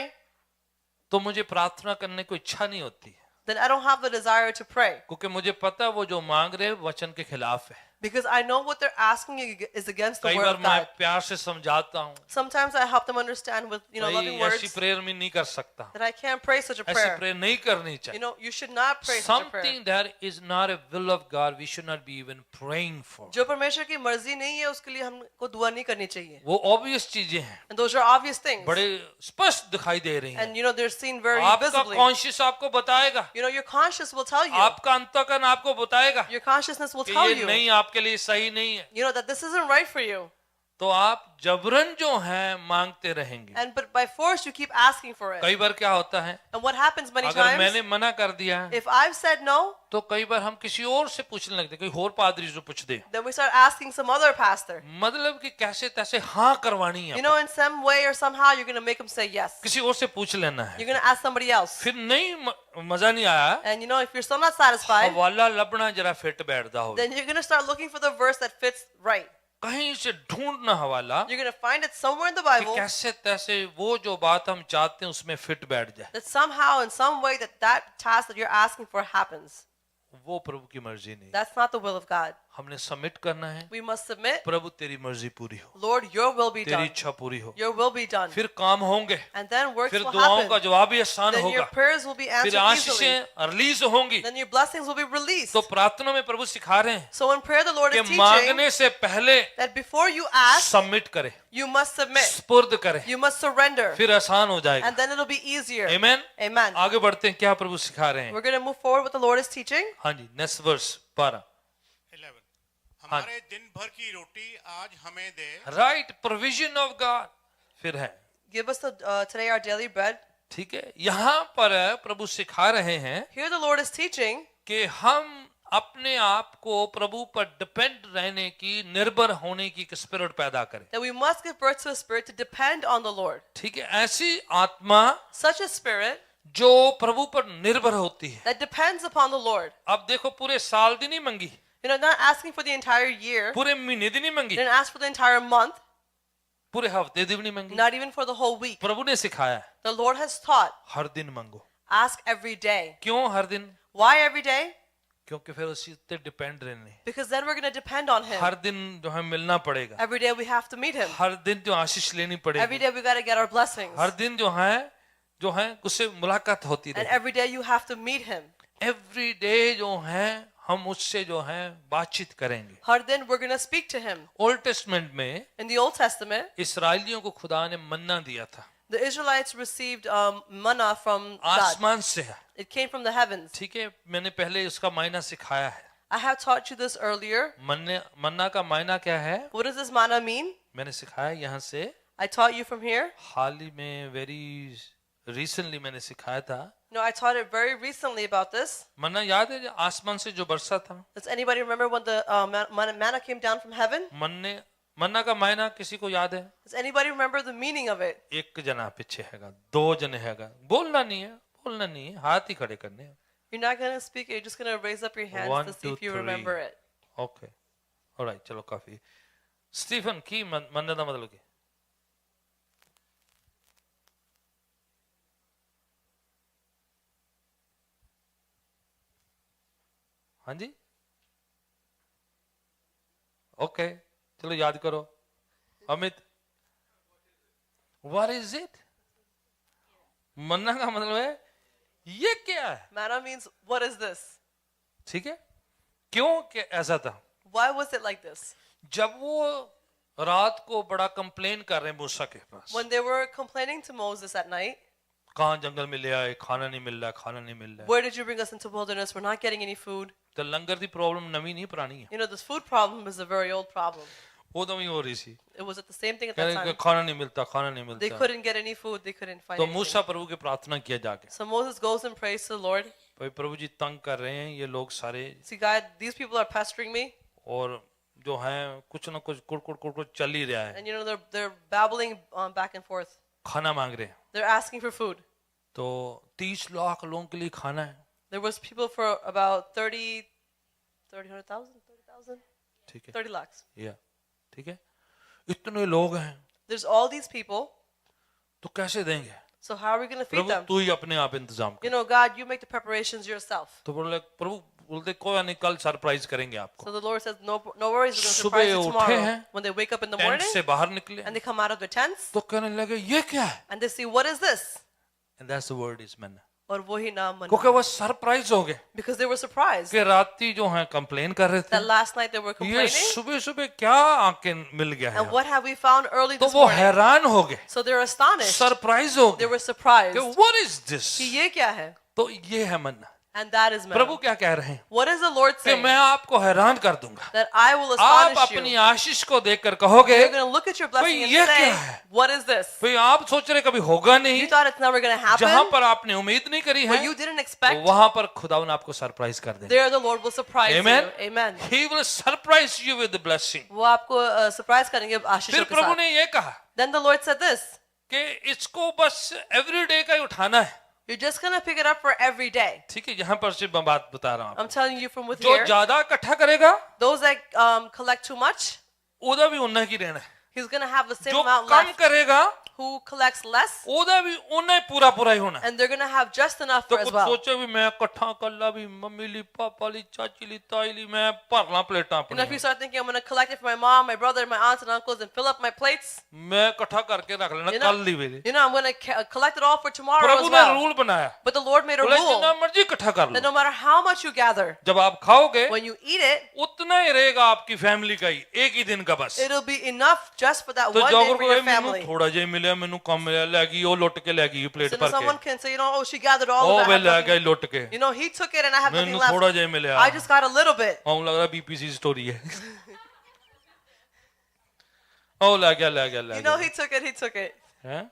[SPEAKER 1] तो मुझे प्रार्थना करने को इच्छा नहीं होती,
[SPEAKER 2] then I don't have the desire to pray.
[SPEAKER 1] क्योंकि मुझे पता है वो जो मांग रहे हैं वचन के खिलाफ है।
[SPEAKER 2] Because I know what they're asking is against the
[SPEAKER 1] कई
[SPEAKER 2] word
[SPEAKER 1] बार
[SPEAKER 2] of
[SPEAKER 1] मैं
[SPEAKER 2] God.
[SPEAKER 1] प्यार से समझाता हूँ,
[SPEAKER 2] Sometimes I help them understand with,
[SPEAKER 1] भाई
[SPEAKER 2] loving
[SPEAKER 1] ऐसी
[SPEAKER 2] words
[SPEAKER 1] प्रेयर में नहीं कर सकता,
[SPEAKER 2] that I can't pray such a
[SPEAKER 1] ऐसी
[SPEAKER 2] prayer.
[SPEAKER 1] प्रेयर नहीं करनी
[SPEAKER 2] You
[SPEAKER 1] चाहिए।
[SPEAKER 2] know, you should not pray such a prayer.
[SPEAKER 1] Something that is not a will of God, we should not be even praying for.
[SPEAKER 2] जो परमेश्वर की मर्जी नहीं है उसके लिए हमको दुआ नहीं करनी चाहिए.
[SPEAKER 1] वो obvious चीजें हैं,
[SPEAKER 2] And those are obvious things.
[SPEAKER 1] बड़े स्पष्ट दिखाई दे रही हैं।
[SPEAKER 2] And you know, they're seen very
[SPEAKER 1] आपका
[SPEAKER 2] visibly.
[SPEAKER 1] कॉन्शियस आपको बताएगा,
[SPEAKER 2] You know, your conscience will tell you.
[SPEAKER 1] आपका अंतःकरण आपको बताएगा
[SPEAKER 2] Your consciousness will
[SPEAKER 1] कि
[SPEAKER 2] tell
[SPEAKER 1] ये
[SPEAKER 2] you.
[SPEAKER 1] नहीं आपके लिए सही नहीं है,
[SPEAKER 2] You know that this isn't right for you.
[SPEAKER 1] तो आप जबरन जो है मांगते रहेंगे।
[SPEAKER 2] And but by force you keep asking for it.
[SPEAKER 1] कई बार क्या होता है,
[SPEAKER 2] And what happens many
[SPEAKER 1] अगर
[SPEAKER 2] times?
[SPEAKER 1] मैंने मना कर दिया
[SPEAKER 2] If I've said no,
[SPEAKER 1] तो कई बार हम किसी और से पूछने लगते, कोई और पादरी से पूछ दे,
[SPEAKER 2] then we start asking some other pastor.
[SPEAKER 1] मतलब कि कैसे तैसे हाँ करवानी है,
[SPEAKER 2] You know, in some way or somehow you're going to make him say yes.
[SPEAKER 1] किसी और से पूछ लेना है।
[SPEAKER 2] You're going to ask somebody else.
[SPEAKER 1] फिर नहीं मजा नहीं आया,
[SPEAKER 2] And you know, if you're still not satisfied,
[SPEAKER 1] हवाला लबना जरा फिट बैठता हो,
[SPEAKER 2] then you're going to start looking for the verse that fits right.
[SPEAKER 1] कहीं से ढूंढना हवाला
[SPEAKER 2] You're going to find it somewhere in the
[SPEAKER 1] कि
[SPEAKER 2] Bible
[SPEAKER 1] कैसे तैसे वो जो बात हम चाहते हैं उसमें फिट बैठ जाए।
[SPEAKER 2] that somehow, in some way, that task that you're asking for happens.
[SPEAKER 1] वो प्रभु की मर्जी नहीं,
[SPEAKER 2] That's not the will of God.
[SPEAKER 1] हमने सबमिट करना है,
[SPEAKER 2] We must submit.
[SPEAKER 1] प्रभु तेरी मर्जी पूरी हो,
[SPEAKER 2] Lord, your will be
[SPEAKER 1] तेरी
[SPEAKER 2] done.
[SPEAKER 1] इच्छा पूरी हो,
[SPEAKER 2] Your will be done.
[SPEAKER 1] फिर काम होंगे,
[SPEAKER 2] And then works
[SPEAKER 1] फिर
[SPEAKER 2] will
[SPEAKER 1] दुआओं का
[SPEAKER 2] happen.
[SPEAKER 1] जवाब भी आसान
[SPEAKER 2] Then your
[SPEAKER 1] होगा,
[SPEAKER 2] prayers will be
[SPEAKER 1] फिर
[SPEAKER 2] answered easily.
[SPEAKER 1] आशीषें रिलीज होंगी।
[SPEAKER 2] Then your blessings will be released.
[SPEAKER 1] तो प्रार्थना में प्रभु सिखा रहे हैं
[SPEAKER 2] So in prayer, the Lord
[SPEAKER 1] कि
[SPEAKER 2] is teaching
[SPEAKER 1] मांगने से पहले
[SPEAKER 2] that before you ask,
[SPEAKER 1] submit करे,
[SPEAKER 2] you must submit.
[SPEAKER 1] स्पुर्द करे,
[SPEAKER 2] You must surrender.
[SPEAKER 1] फिर आसान हो जाएगा।
[SPEAKER 2] And then it'll be easier.
[SPEAKER 1] Amen.
[SPEAKER 2] Amen.
[SPEAKER 1] आगे बढ़ते हैं, क्या प्रभु सिखा रहे हैं?
[SPEAKER 2] We're going to move forward with the Lord is teaching.
[SPEAKER 1] हाँ जी, नेक्स्ट वर्स 12।
[SPEAKER 3] 11 हमारे दिन भर की रोटी आज हमें दे।
[SPEAKER 1] Right, provision of God. फिर है,
[SPEAKER 2] Give us today our daily bread.
[SPEAKER 1] ठीक है। यहाँ पर प्रभु सिखा रहे हैं
[SPEAKER 2] Here the Lord is teaching
[SPEAKER 1] कि हम अपने आप को प्रभु पर डिपेंड रहने की, निर्भर होने की एक स्पिरिट पैदा करें,
[SPEAKER 2] that we must give birth to a spirit to depend on the Lord.
[SPEAKER 1] ठीक है। ऐसी आत्मा
[SPEAKER 2] Such a spirit
[SPEAKER 1] जो प्रभु पर निर्भर होती है।
[SPEAKER 2] that depends upon the Lord.
[SPEAKER 1] अब देखो, पूरे साल दी नहीं मंगी,
[SPEAKER 2] Not asking for the entire year,
[SPEAKER 1] पूरे महीने दी नहीं मंगी,
[SPEAKER 2] didn't ask for the entire month,
[SPEAKER 1] पूरे हफ्ते दी भी नहीं मंगी,
[SPEAKER 2] not even for the whole week.
[SPEAKER 1] प्रभु ने सिखाया है,
[SPEAKER 2] The Lord has taught,
[SPEAKER 1] हर दिन मांगो।
[SPEAKER 2] ask every day.
[SPEAKER 1] क्यों हर दिन?
[SPEAKER 2] Why every day?
[SPEAKER 1] क्योंकि फिर उसी पे डिपेंड रहने,
[SPEAKER 2] Because then we're going to depend on Him.
[SPEAKER 1] हर दिन जो है मिलना पड़ेगा,
[SPEAKER 2] Every day we have to meet Him.
[SPEAKER 1] हर दिन जो आशीष लेनी
[SPEAKER 2] Every
[SPEAKER 1] पड़ेगी,
[SPEAKER 2] day we got to get our blessings.
[SPEAKER 1] हर दिन जो है उससे मुलाकात होती
[SPEAKER 2] And
[SPEAKER 1] रहे।
[SPEAKER 2] every day you have to meet Him.
[SPEAKER 1] Every day जो है हम उससे जो है बातचीत करेंगे।
[SPEAKER 2] Hard then we're going to speak to Him.
[SPEAKER 1] Old testament में
[SPEAKER 2] In the Old Testament,
[SPEAKER 1] इसराइलियों को खुदा ने मन्ना दिया था,
[SPEAKER 2] the Israelites received manna from God.
[SPEAKER 1] आसमान से है,
[SPEAKER 2] It came from the heavens.
[SPEAKER 1] ठीक है। मैंने पहले उसका मायना सिखाया है।
[SPEAKER 2] I have taught you this earlier.
[SPEAKER 1] मन्ना का मायना क्या है,
[SPEAKER 2] What does this manna mean?
[SPEAKER 1] मैंने सिखाया यहाँ से।
[SPEAKER 2] I taught you from here.
[SPEAKER 1] हाल ही में वेरी रिसेंटली मैंने सिखाया था।
[SPEAKER 2] No, I taught it very recently about this.
[SPEAKER 1] मन्ना याद है, जो आसमान से जो बरसा था?
[SPEAKER 2] Does anybody remember when the manna came down from heaven?
[SPEAKER 1] मन्ना का मायना किसी को याद है?
[SPEAKER 2] Does anybody remember the meaning of it?
[SPEAKER 1] एक जना पीछे हैगा, दो जने हैगा, बोलना नहीं है, हाथ ही खड़े करने हैं।
[SPEAKER 2] You're not going to speak it. You're just going to raise up your hands
[SPEAKER 1] 1,
[SPEAKER 2] to see
[SPEAKER 1] 2,
[SPEAKER 2] if you
[SPEAKER 1] 3.
[SPEAKER 2] remember it.
[SPEAKER 1] Okay, alright, चलो काफी। स्टीफन की मन्ने दा मतलब की हाँ जी, ओके, चलो याद करो। Amit, what is it? मन्ना का मतलब है ये क्या है,
[SPEAKER 2] Manna means, what is this?
[SPEAKER 1] ठीक है। क्यों क्या ऐसा था?
[SPEAKER 2] Why was it like this?
[SPEAKER 1] जब वो रात को बड़ा कंप्लेन कर रहे हैं मूसा के पास,
[SPEAKER 2] When they were complaining to Moses at night,
[SPEAKER 1] कहाँ जंगल में ले आए, खाना नहीं मिल रहा, खाना नहीं मिल रहा।
[SPEAKER 2] where did you bring us into wilderness? We're not getting any food.
[SPEAKER 1] तो लंगर की प्रॉब्लम नवी नहीं पुरानी है,
[SPEAKER 2] This food problem is a very old problem.
[SPEAKER 1] वो तो वही हो रही थी।
[SPEAKER 2] It was at the same thing at
[SPEAKER 1] कह
[SPEAKER 2] that
[SPEAKER 1] रहे कि
[SPEAKER 2] time.
[SPEAKER 1] खाना नहीं मिलता, खाना नहीं
[SPEAKER 2] They
[SPEAKER 1] मिलता।
[SPEAKER 2] couldn't get any food. They couldn't find
[SPEAKER 1] तो
[SPEAKER 2] anything.
[SPEAKER 1] मूसा प्रभु की प्रार्थना किया जाके,
[SPEAKER 2] So Moses goes and prays to the Lord.
[SPEAKER 1] भाई प्रभु जी तंग कर रहे हैं ये लोग सारे,
[SPEAKER 2] See, God, these people are pestering me.
[SPEAKER 1] और जो है कुछ ना कुछ कुड़ चल ही रहा है,
[SPEAKER 2] And they're babbling back and forth.
[SPEAKER 1] खाना मांग रहे हैं।
[SPEAKER 2] They're asking for food.
[SPEAKER 1] तो 30 लाख लोगों के लिए खाना है,
[SPEAKER 2] There was people for about 30,000,
[SPEAKER 1] ठीक है,
[SPEAKER 2] 30 lakhs.
[SPEAKER 1] या ठीक है, इतने लोग हैं
[SPEAKER 2] There's all these people.
[SPEAKER 1] तो कैसे देंगे?
[SPEAKER 2] So how are we going to feed
[SPEAKER 1] Prabhu
[SPEAKER 2] them?
[SPEAKER 1] तू ही अपने आप इंतजाम कर।
[SPEAKER 2] God, you make the preparations yourself.
[SPEAKER 1] तो प्रभु बोलते कोई नहीं, कल सरप्राइज करेंगे आपको।
[SPEAKER 2] So the Lord says, no worries, we're going to
[SPEAKER 1] सुबह
[SPEAKER 2] surprise you
[SPEAKER 1] उठे
[SPEAKER 2] tomorrow.
[SPEAKER 1] हैं,
[SPEAKER 2] When they wake up in the
[SPEAKER 1] tent
[SPEAKER 2] morning
[SPEAKER 1] से बाहर निकले
[SPEAKER 2] and they come out of their tents
[SPEAKER 1] तो कहने लगे ये क्या है?
[SPEAKER 2] and they see, what is this?
[SPEAKER 1] And that's the word is manna,
[SPEAKER 2] और वही नाम manna.
[SPEAKER 1] क्योंकि वो सरप्राइज हो गए
[SPEAKER 2] Because they were surprised
[SPEAKER 1] कि राती जो है कंप्लेन कर रहे थे,
[SPEAKER 2] that last night they were
[SPEAKER 1] ये
[SPEAKER 2] complaining.
[SPEAKER 1] सुबह सुबह क्या आके मिल गया
[SPEAKER 2] And
[SPEAKER 1] है।
[SPEAKER 2] what have we found early
[SPEAKER 1] तो
[SPEAKER 2] this
[SPEAKER 1] वो
[SPEAKER 2] morning?
[SPEAKER 1] हैरान हो गए,
[SPEAKER 2] So they're astonished.
[SPEAKER 1] सरप्राइज हो
[SPEAKER 2] They
[SPEAKER 1] गए
[SPEAKER 2] were surprised.
[SPEAKER 1] कि what is this?
[SPEAKER 2] कि ये क्या है?
[SPEAKER 1] तो ये है मन्ना।
[SPEAKER 2] And that is
[SPEAKER 1] Prabhu
[SPEAKER 2] manna.
[SPEAKER 1] क्या कह रहे हैं
[SPEAKER 2] What is the Lord
[SPEAKER 1] कि
[SPEAKER 2] saying?
[SPEAKER 1] मैं आपको हैरान कर दूंगा,
[SPEAKER 2] That I will
[SPEAKER 1] आप
[SPEAKER 2] astonish
[SPEAKER 1] अपनी
[SPEAKER 2] you.
[SPEAKER 1] आशीष को देखकर कहोगे
[SPEAKER 2] You're going to look at your blessing
[SPEAKER 1] ये
[SPEAKER 2] and
[SPEAKER 1] क्या
[SPEAKER 2] say,
[SPEAKER 1] है?
[SPEAKER 2] what is this?
[SPEAKER 1] भाई आप सोच रहे कभी होगा नहीं,
[SPEAKER 2] You thought it's never going to
[SPEAKER 1] जहां
[SPEAKER 2] happen,
[SPEAKER 1] पर आपने उम्मीद नहीं करी है
[SPEAKER 2] but you didn't expect.
[SPEAKER 1] वहां पर खुदावन आपको सरप्राइज कर देंगे।
[SPEAKER 2] There the Lord will surprise
[SPEAKER 1] Amen.
[SPEAKER 2] you. Amen.
[SPEAKER 1] He will surprise you with the blessing।
[SPEAKER 2] वो आपको सरप्राइज करेंगे
[SPEAKER 1] फिर
[SPEAKER 2] आशीषों के
[SPEAKER 1] प्रभु
[SPEAKER 2] साथ.
[SPEAKER 1] ने ये कहा
[SPEAKER 2] Then the Lord said this,
[SPEAKER 1] कि इसको बस एवरीडे का ही उठाना है,
[SPEAKER 2] you're just going to pick it up for every day.
[SPEAKER 1] ठीक है। यहाँ पर सिर्फ मैं बात बता रहा हूँ,
[SPEAKER 2] I'm telling you from with
[SPEAKER 1] जो
[SPEAKER 2] here,
[SPEAKER 1] ज्यादा इकट्ठा करेगा
[SPEAKER 2] those that collect too much,
[SPEAKER 1] ओदा भी उन्ना की रहना है,
[SPEAKER 2] he's going to have the same
[SPEAKER 1] जो
[SPEAKER 2] amount
[SPEAKER 1] कम
[SPEAKER 2] left.
[SPEAKER 1] करेगा
[SPEAKER 2] Who collects less,
[SPEAKER 1] ओदा भी उन्ना ही पूरा ही होना है।
[SPEAKER 2] and they're going to have just enough
[SPEAKER 1] तो
[SPEAKER 2] for as
[SPEAKER 1] कुछ
[SPEAKER 2] well.
[SPEAKER 1] सोचे भी मैं इकट्ठा कर ला भी, मम्मी ली, पापा ली, चाची ली, ताई ली, मैं भर ला प्लेटां
[SPEAKER 2] If you
[SPEAKER 1] अपनी,
[SPEAKER 2] start thinking, I'm going to collect it for my mom, my brother, my aunts and uncles and fill up my plates,
[SPEAKER 1] मैं इकट्ठा करके रख लेना
[SPEAKER 2] You know-
[SPEAKER 1] कल ली वेले।
[SPEAKER 2] I'm going to collect it all for tomorrow
[SPEAKER 1] Prabhu
[SPEAKER 2] as
[SPEAKER 1] ने
[SPEAKER 2] well.
[SPEAKER 1] Rule बनाया,
[SPEAKER 2] But the Lord made a
[SPEAKER 1] बोले
[SPEAKER 2] rule
[SPEAKER 1] जितना मर्जी इकट्ठा कर
[SPEAKER 2] that
[SPEAKER 1] low,
[SPEAKER 2] no matter how much you gather,
[SPEAKER 1] जब आप खाओगे
[SPEAKER 2] when you eat it,
[SPEAKER 1] उतना ही रहेगा आपकी फैमिली का ही, एक ही दिन का बस।
[SPEAKER 2] it'll be enough just for that
[SPEAKER 1] तो
[SPEAKER 2] one day
[SPEAKER 1] जागर
[SPEAKER 2] for
[SPEAKER 1] को
[SPEAKER 2] your
[SPEAKER 1] मैनू
[SPEAKER 2] family.
[SPEAKER 1] थोड़ा जिहा मिलिया, मैनू कम मिलिया, ले गई वो लुट के ले गई प्लेट
[SPEAKER 2] So
[SPEAKER 1] भर
[SPEAKER 2] then someone
[SPEAKER 1] के,
[SPEAKER 2] can say, oh, she gathered all
[SPEAKER 1] ओ
[SPEAKER 2] of
[SPEAKER 1] वे
[SPEAKER 2] it. I
[SPEAKER 1] ले
[SPEAKER 2] have
[SPEAKER 1] गई
[SPEAKER 2] nothing.
[SPEAKER 1] लुट के,
[SPEAKER 2] He took it and I have nothing
[SPEAKER 1] मैनू थोड़ा
[SPEAKER 2] left.
[SPEAKER 1] जिहा मिलिया।
[SPEAKER 2] I just got a little bit.
[SPEAKER 1] आऊं लग रहा बीपीसी स्टोरी है। ओ ले गया
[SPEAKER 2] He took it.
[SPEAKER 1] है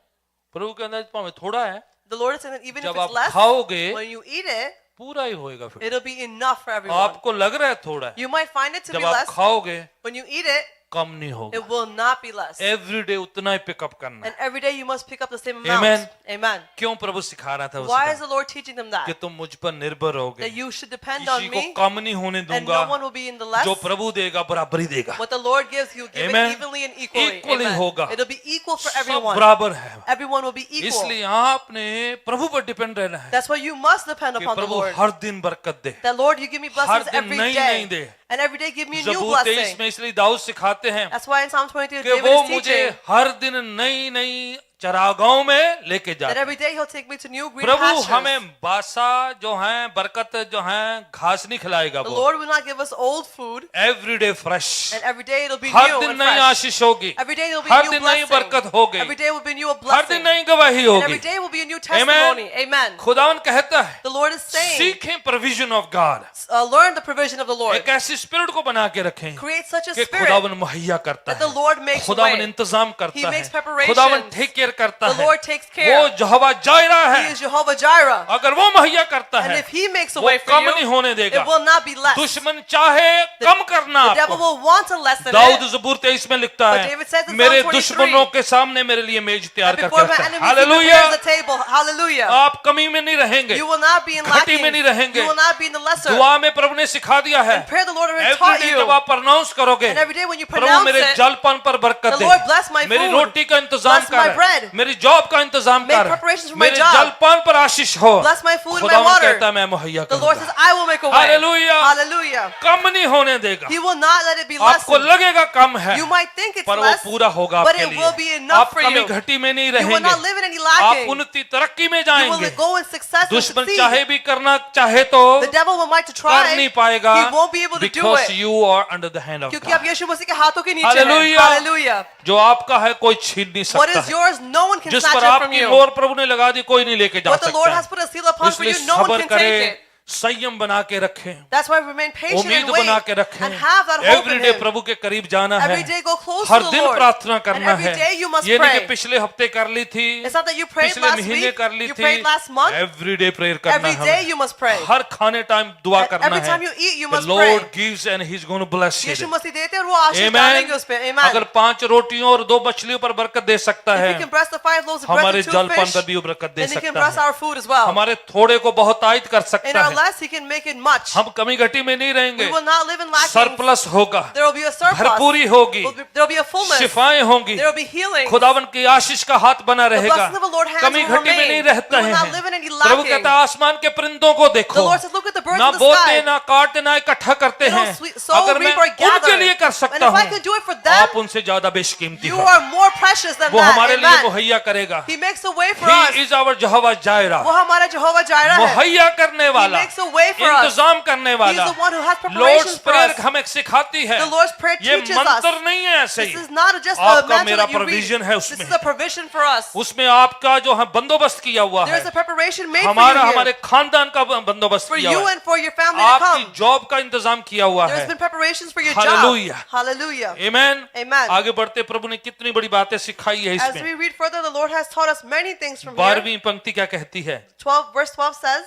[SPEAKER 1] प्रभु के अंदर भावे थोड़ा है
[SPEAKER 2] The Lord is saying that even if
[SPEAKER 1] जब
[SPEAKER 2] it's
[SPEAKER 1] आप
[SPEAKER 2] less,
[SPEAKER 1] खाओगे
[SPEAKER 2] when you eat it,
[SPEAKER 1] पूरा ही होएगा फिर
[SPEAKER 2] it'll be enough for everyone.
[SPEAKER 1] आपको लग रहा है थोड़ा है
[SPEAKER 2] You might find it to be
[SPEAKER 1] जब आप
[SPEAKER 2] less.
[SPEAKER 1] खाओगे
[SPEAKER 2] When you eat it,
[SPEAKER 1] कम नहीं होगा
[SPEAKER 2] it will not be less.
[SPEAKER 1] Every day उतना ही पिकअप करना
[SPEAKER 2] And
[SPEAKER 1] है
[SPEAKER 2] every day you must pick up the same amount.
[SPEAKER 1] Amen.
[SPEAKER 2] Amen.
[SPEAKER 1] क्यों प्रभु सिखा रहा था
[SPEAKER 2] Why is
[SPEAKER 1] उसका
[SPEAKER 2] the Lord teaching them
[SPEAKER 1] कि
[SPEAKER 2] that?
[SPEAKER 1] तुम मुझ पर निर्भर होगे
[SPEAKER 2] That you should depend
[SPEAKER 1] किसी
[SPEAKER 2] on
[SPEAKER 1] को
[SPEAKER 2] me
[SPEAKER 1] कम नहीं होने
[SPEAKER 2] and
[SPEAKER 1] दूंगा
[SPEAKER 2] no one will be in the less.
[SPEAKER 1] जो प्रभु देगा बराबर ही देगा
[SPEAKER 2] What the Lord gives, He will give
[SPEAKER 1] Amen.
[SPEAKER 2] it evenly and equally.
[SPEAKER 1] Equally
[SPEAKER 2] Amen.
[SPEAKER 1] होगा।
[SPEAKER 2] It'll be equal for
[SPEAKER 1] सब
[SPEAKER 2] everyone.
[SPEAKER 1] बराबर है
[SPEAKER 2] Everyone will be equal.
[SPEAKER 1] इसलिए आपने प्रभु पर डिपेंड रहना है
[SPEAKER 2] That's why you must depend
[SPEAKER 1] कि
[SPEAKER 2] upon the
[SPEAKER 1] प्रभु
[SPEAKER 2] Lord.
[SPEAKER 1] हर दिन बरकत दे
[SPEAKER 2] That Lord, you give me blessings
[SPEAKER 1] दिन
[SPEAKER 2] every
[SPEAKER 1] नई
[SPEAKER 2] day.
[SPEAKER 1] नई दे।
[SPEAKER 2] And every day give me a new
[SPEAKER 1] ज़बूर 23
[SPEAKER 2] blessing.
[SPEAKER 1] में इसलिए दाऊद सिखाते हैं
[SPEAKER 2] That's why in Psalm 22,
[SPEAKER 1] कि
[SPEAKER 2] David
[SPEAKER 1] वो
[SPEAKER 2] is
[SPEAKER 1] मुझे
[SPEAKER 2] teaching
[SPEAKER 1] हर दिन नई नई चरागाहों में लेके
[SPEAKER 2] that
[SPEAKER 1] जाता
[SPEAKER 2] every day He'll take me to new green
[SPEAKER 1] Prabhu
[SPEAKER 2] pastures.
[SPEAKER 1] हमें बासा जो है बरकत जो है घास नहीं खिलाएगा
[SPEAKER 2] The
[SPEAKER 1] वो
[SPEAKER 2] Lord will not give us old food,
[SPEAKER 1] everyday fresh
[SPEAKER 2] and every day it'll be
[SPEAKER 1] her
[SPEAKER 2] new
[SPEAKER 1] दिन
[SPEAKER 2] and
[SPEAKER 1] नई
[SPEAKER 2] fresh.
[SPEAKER 1] आशीष होगी
[SPEAKER 2] Every day it'll be
[SPEAKER 1] her
[SPEAKER 2] new
[SPEAKER 1] दिन नई
[SPEAKER 2] blessing.
[SPEAKER 1] बरकत होगी
[SPEAKER 2] Every day will be new a
[SPEAKER 1] हर दिन
[SPEAKER 2] blessing.
[SPEAKER 1] नई गवाही
[SPEAKER 2] And every
[SPEAKER 1] होगी
[SPEAKER 2] day will be a new testimony. Amen.
[SPEAKER 1] खुदावन कहता है
[SPEAKER 2] The Lord is saying,
[SPEAKER 1] सीखें provision of God
[SPEAKER 2] learn the provision of the Lord.
[SPEAKER 1] एक ऐसी स्पिरिट को बना के रखें
[SPEAKER 2] Create such a
[SPEAKER 1] कि
[SPEAKER 2] spirit
[SPEAKER 1] खुदावन मुहैया करता
[SPEAKER 2] that the
[SPEAKER 1] है
[SPEAKER 2] Lord makes
[SPEAKER 1] खुदावन
[SPEAKER 2] way.
[SPEAKER 1] इंतजाम
[SPEAKER 2] He
[SPEAKER 1] करता
[SPEAKER 2] makes
[SPEAKER 1] है
[SPEAKER 2] preparations.
[SPEAKER 1] खुदावन टेक केयर करता
[SPEAKER 2] The
[SPEAKER 1] है
[SPEAKER 2] Lord takes
[SPEAKER 1] वो
[SPEAKER 2] care.
[SPEAKER 1] यहोवा जायरा
[SPEAKER 2] He
[SPEAKER 1] है
[SPEAKER 2] is Jehovah Jireh.
[SPEAKER 1] अगर वो मुहैया करता
[SPEAKER 2] And
[SPEAKER 1] है
[SPEAKER 2] if He makes a
[SPEAKER 1] वो
[SPEAKER 2] way for
[SPEAKER 1] कम
[SPEAKER 2] you,
[SPEAKER 1] नहीं होने देगा
[SPEAKER 2] it will not be less.
[SPEAKER 1] दुश्मन चाहे कम करना
[SPEAKER 2] The devil
[SPEAKER 1] आपको
[SPEAKER 2] will want to lessen
[SPEAKER 1] Dawood
[SPEAKER 2] it.
[SPEAKER 1] ज़बूर 23 में लिखता
[SPEAKER 2] But
[SPEAKER 1] है
[SPEAKER 2] David says in
[SPEAKER 1] मेरे
[SPEAKER 2] Psalm 23,
[SPEAKER 1] दुश्मनों के सामने मेरे लिए मेज तैयार
[SPEAKER 2] That
[SPEAKER 1] करके
[SPEAKER 2] before my
[SPEAKER 1] रखता है
[SPEAKER 2] enemies He
[SPEAKER 1] hallelujah
[SPEAKER 2] prepares the table. Hallelujah.
[SPEAKER 1] आप कमी में नहीं रहेंगे
[SPEAKER 2] You will not be in
[SPEAKER 1] घटी
[SPEAKER 2] lacking.
[SPEAKER 1] में नहीं रहेंगे
[SPEAKER 2] You will not be in the lesser.
[SPEAKER 1] दुआ में प्रभु ने सिखा दिया है
[SPEAKER 2] In prayer, the Lord already
[SPEAKER 1] every
[SPEAKER 2] taught
[SPEAKER 1] day
[SPEAKER 2] you.
[SPEAKER 1] जब आप प्रोनाउंस करोगे
[SPEAKER 2] And every day when you
[SPEAKER 1] Prabhu
[SPEAKER 2] pronounce
[SPEAKER 1] मेरे
[SPEAKER 2] it,
[SPEAKER 1] जलपान पर बरकत
[SPEAKER 2] the
[SPEAKER 1] they
[SPEAKER 2] Lord bless my
[SPEAKER 1] मेरी
[SPEAKER 2] food.
[SPEAKER 1] रोटी का इंतजाम
[SPEAKER 2] Bless my
[SPEAKER 1] कर
[SPEAKER 2] bread.
[SPEAKER 1] मेरी जॉब का इंतजाम
[SPEAKER 2] Make
[SPEAKER 1] कर
[SPEAKER 2] preparations for my
[SPEAKER 1] मेरे
[SPEAKER 2] job.
[SPEAKER 1] जलपान पर आशीष हो
[SPEAKER 2] Bless my food and my
[SPEAKER 1] खुदावन
[SPEAKER 2] water.
[SPEAKER 1] कहता है मैं मुहैया
[SPEAKER 2] The Lord says,
[SPEAKER 1] करूंगा
[SPEAKER 2] I will make a way.
[SPEAKER 1] Hallelujah.
[SPEAKER 2] Hallelujah.
[SPEAKER 1] कम नहीं होने देगा
[SPEAKER 2] He will not let it be
[SPEAKER 1] आपको
[SPEAKER 2] lessened.
[SPEAKER 1] लगेगा कम है
[SPEAKER 2] You might think it's
[SPEAKER 1] पर वो
[SPEAKER 2] less,
[SPEAKER 1] पूरा होगा
[SPEAKER 2] but
[SPEAKER 1] आपके
[SPEAKER 2] it will be
[SPEAKER 1] लिए
[SPEAKER 2] enough
[SPEAKER 1] आप
[SPEAKER 2] for
[SPEAKER 1] कमी
[SPEAKER 2] you.
[SPEAKER 1] घटी में नहीं
[SPEAKER 2] You will
[SPEAKER 1] रहेंगे
[SPEAKER 2] not live in any
[SPEAKER 1] आप
[SPEAKER 2] lacking.
[SPEAKER 1] उन्नति तरक्की में
[SPEAKER 2] You
[SPEAKER 1] जाएंगे
[SPEAKER 2] will go in success and
[SPEAKER 1] दुश्मन
[SPEAKER 2] succeed.
[SPEAKER 1] चाहे भी करना चाहे तो
[SPEAKER 2] The devil will like to
[SPEAKER 1] कर
[SPEAKER 2] try.
[SPEAKER 1] नहीं पाएगा
[SPEAKER 2] He won't be able to do
[SPEAKER 1] because
[SPEAKER 2] it.
[SPEAKER 1] you are under the hand of
[SPEAKER 2] क्योंकि आप
[SPEAKER 1] God
[SPEAKER 2] यीशु मसीह के हाथों के नीचे हैं.
[SPEAKER 1] Hallelujah.
[SPEAKER 2] Hallelujah.
[SPEAKER 1] जो आपका है कोई छीन नहीं
[SPEAKER 2] What
[SPEAKER 1] सकता
[SPEAKER 2] is
[SPEAKER 1] है
[SPEAKER 2] yours, no one can
[SPEAKER 1] जिस
[SPEAKER 2] snatch
[SPEAKER 1] पर
[SPEAKER 2] it from
[SPEAKER 1] आपकी
[SPEAKER 2] you.
[SPEAKER 1] मोहर प्रभु ने लगा दी कोई नहीं लेके जा
[SPEAKER 2] What the Lord
[SPEAKER 1] सकता
[SPEAKER 2] has
[SPEAKER 1] है
[SPEAKER 2] put a seal upon for
[SPEAKER 1] इसलिए
[SPEAKER 2] you, no one
[SPEAKER 1] सब्र
[SPEAKER 2] can take
[SPEAKER 1] करें
[SPEAKER 2] it.
[SPEAKER 1] संयम बना के रखें
[SPEAKER 2] That's why remain patient
[SPEAKER 1] उम्मीद
[SPEAKER 2] and wait
[SPEAKER 1] बना के रखें
[SPEAKER 2] and have that hope in
[SPEAKER 1] everyday
[SPEAKER 2] Him.
[SPEAKER 1] प्रभु के करीब जाना है
[SPEAKER 2] Every day go close
[SPEAKER 1] her
[SPEAKER 2] to the
[SPEAKER 1] दिन
[SPEAKER 2] Lord.
[SPEAKER 1] प्रार्थना
[SPEAKER 2] And
[SPEAKER 1] करना
[SPEAKER 2] every
[SPEAKER 1] है
[SPEAKER 2] day you must
[SPEAKER 1] ये नहीं कि
[SPEAKER 2] pray.
[SPEAKER 1] पिछले हफ्ते कर ली थी
[SPEAKER 2] It's not that you prayed
[SPEAKER 1] पिछले
[SPEAKER 2] last
[SPEAKER 1] महीने
[SPEAKER 2] week,
[SPEAKER 1] कर ली
[SPEAKER 2] you
[SPEAKER 1] थी
[SPEAKER 2] prayed last month.
[SPEAKER 1] Everyday prayer करना
[SPEAKER 2] Every
[SPEAKER 1] है
[SPEAKER 2] day
[SPEAKER 1] हमें।
[SPEAKER 2] you must pray.
[SPEAKER 1] हर खाने टाइम दुआ
[SPEAKER 2] And
[SPEAKER 1] करना
[SPEAKER 2] every time
[SPEAKER 1] है
[SPEAKER 2] you eat, you
[SPEAKER 1] The
[SPEAKER 2] must
[SPEAKER 1] Lord
[SPEAKER 2] pray.
[SPEAKER 1] gives and He's going to bless
[SPEAKER 2] Yeshu
[SPEAKER 1] you
[SPEAKER 2] मसीह देते हैं और वो आशीष
[SPEAKER 1] Amen.
[SPEAKER 2] डालेंगे उस पे. Amen.
[SPEAKER 1] अगर 5 रोटियों और 2 मछलियों पर बरकत दे सकता
[SPEAKER 2] If
[SPEAKER 1] है
[SPEAKER 2] He can bless the 5 loaves of bread
[SPEAKER 1] हमारे
[SPEAKER 2] and 2
[SPEAKER 1] जलपान
[SPEAKER 2] fish,
[SPEAKER 1] पर भी वो बरकत दे
[SPEAKER 2] then He can
[SPEAKER 1] सकता
[SPEAKER 2] bless
[SPEAKER 1] है
[SPEAKER 2] our food as well.
[SPEAKER 1] हमारे थोड़े को बहुत आयत कर
[SPEAKER 2] In
[SPEAKER 1] सकता
[SPEAKER 2] our
[SPEAKER 1] है
[SPEAKER 2] less, He can make it much.
[SPEAKER 1] हम कमी घटी में नहीं रहेंगे
[SPEAKER 2] We will not live in lacking.
[SPEAKER 1] Surplus होगा
[SPEAKER 2] There will be a surplus.
[SPEAKER 1] भरपूरी होगी
[SPEAKER 2] There will be a fullness.
[SPEAKER 1] शिफाएं होंगी
[SPEAKER 2] There will be healing.
[SPEAKER 1] खुदावन की आशीष का हाथ बना
[SPEAKER 2] The
[SPEAKER 1] रहेगा
[SPEAKER 2] blessings of the Lord hands
[SPEAKER 1] कमी
[SPEAKER 2] will
[SPEAKER 1] घटी में नहीं
[SPEAKER 2] remain.
[SPEAKER 1] रहता
[SPEAKER 2] We will not
[SPEAKER 1] है
[SPEAKER 2] live in any
[SPEAKER 1] Prabhu
[SPEAKER 2] lacking.
[SPEAKER 1] कहता है आसमान के परिंदों को
[SPEAKER 2] The
[SPEAKER 1] देखो
[SPEAKER 2] Lord says, look at the birds
[SPEAKER 1] ना
[SPEAKER 2] in the
[SPEAKER 1] बोते
[SPEAKER 2] sky.
[SPEAKER 1] ना काटते ना इकट्ठा करते
[SPEAKER 2] They
[SPEAKER 1] हैं
[SPEAKER 2] don't sow,
[SPEAKER 1] अगर मैं
[SPEAKER 2] reap, or gather.
[SPEAKER 1] उनके लिए कर
[SPEAKER 2] And
[SPEAKER 1] सकता
[SPEAKER 2] if I
[SPEAKER 1] हूँ
[SPEAKER 2] can do it for them,
[SPEAKER 1] आप उनसे ज्यादा बेशकीमती
[SPEAKER 2] you
[SPEAKER 1] हो
[SPEAKER 2] are more precious than
[SPEAKER 1] वो
[SPEAKER 2] that.
[SPEAKER 1] हमारे लिए
[SPEAKER 2] Amen.
[SPEAKER 1] मुहैया करेगा
[SPEAKER 2] He makes a way for
[SPEAKER 1] He
[SPEAKER 2] us.
[SPEAKER 1] is our Jehovah Jireh
[SPEAKER 2] वो हमारा Jehovah Jireh है.
[SPEAKER 1] मुहैया करने वाला
[SPEAKER 2] makes a way for us.
[SPEAKER 1] इंतजाम करने
[SPEAKER 2] He
[SPEAKER 1] वाला
[SPEAKER 2] is the one who has
[SPEAKER 1] Lord's
[SPEAKER 2] preparations for
[SPEAKER 1] prayer
[SPEAKER 2] us.
[SPEAKER 1] हमें सिखाती है
[SPEAKER 2] The Lord's Prayer
[SPEAKER 1] ये
[SPEAKER 2] teaches us.
[SPEAKER 1] मंत्र नहीं है ऐसे
[SPEAKER 2] This
[SPEAKER 1] he
[SPEAKER 2] is not just a
[SPEAKER 1] आपका
[SPEAKER 2] mantra
[SPEAKER 1] मेरा
[SPEAKER 2] that you read.
[SPEAKER 1] provision है
[SPEAKER 2] This
[SPEAKER 1] उसमें
[SPEAKER 2] is a provision for us.
[SPEAKER 1] उसमें आपका जो है बंदोबस्त किया हुआ
[SPEAKER 2] There
[SPEAKER 1] है
[SPEAKER 2] is a preparation made for
[SPEAKER 1] हमारा
[SPEAKER 2] you
[SPEAKER 1] हमारे
[SPEAKER 2] here.
[SPEAKER 1] खानदान का बंदोबस्त
[SPEAKER 2] For
[SPEAKER 1] किया
[SPEAKER 2] you
[SPEAKER 1] हुआ है
[SPEAKER 2] and for your family to
[SPEAKER 1] आपकी
[SPEAKER 2] come.
[SPEAKER 1] जॉब का इंतजाम किया हुआ
[SPEAKER 2] There's
[SPEAKER 1] है
[SPEAKER 2] been preparations for your
[SPEAKER 1] Hallelujah.
[SPEAKER 2] job. Hallelujah.
[SPEAKER 1] Amen
[SPEAKER 2] Amen.
[SPEAKER 1] आगे बढ़ते प्रभु ने कितनी बड़ी बातें सिखाई है
[SPEAKER 2] As
[SPEAKER 1] इसमें
[SPEAKER 2] we read further, the Lord has taught us many things from here.
[SPEAKER 1] 12वीं पंक्ति क्या कहती है
[SPEAKER 2] 12 verse 12 says,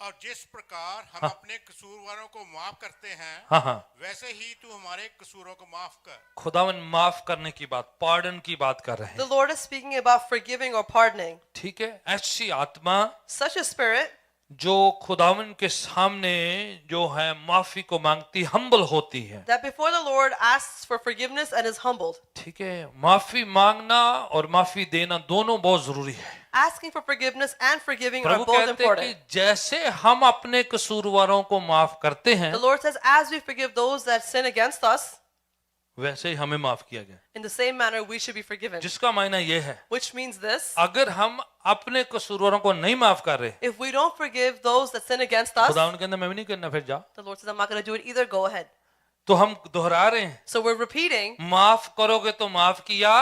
[SPEAKER 3] और जिस प्रकार हम अपने कसूरवारों को माफ करते हैं
[SPEAKER 1] हाँ
[SPEAKER 3] वैसे ही तू हमारे कसूरों को माफ कर
[SPEAKER 1] खुदावन माफ करने की बात पार्डन की बात कर रहे
[SPEAKER 2] the
[SPEAKER 1] हैं
[SPEAKER 2] Lord is speaking about forgiving or pardoning.
[SPEAKER 1] ठीक है ऐसी आत्मा
[SPEAKER 2] Such a spirit
[SPEAKER 1] जो खुदावन के सामने जो है माफी को मांगती हम्बल होती है
[SPEAKER 2] that before the Lord asks for forgiveness and is humbled.
[SPEAKER 1] ठीक है माफी मांगना और माफी देना दोनों बहुत जरूरी है
[SPEAKER 2] Asking for forgiveness and forgiving are
[SPEAKER 1] Prabhu
[SPEAKER 2] both
[SPEAKER 1] कहते हैं कि
[SPEAKER 2] important.
[SPEAKER 1] जैसे हम अपने कसूरवारों को माफ करते हैं
[SPEAKER 2] The Lord says, as we forgive those that sin against us,
[SPEAKER 1] वैसे ही हमें माफ किया गया
[SPEAKER 2] in the same manner we should be forgiven.
[SPEAKER 1] जिसका मायना ये है
[SPEAKER 2] Which means this,
[SPEAKER 1] अगर हम अपने कसूरवारों को नहीं माफ कर रहे
[SPEAKER 2] if we don't forgive those that sin against us,
[SPEAKER 1] खुदावन कहता मैं भी नहीं करना फिर जा
[SPEAKER 2] the Lord says, I'm not going to do it either, go ahead.
[SPEAKER 1] तो हम दोहरा रहे हैं
[SPEAKER 2] So we're repeating,
[SPEAKER 1] माफ करोगे तो माफ किया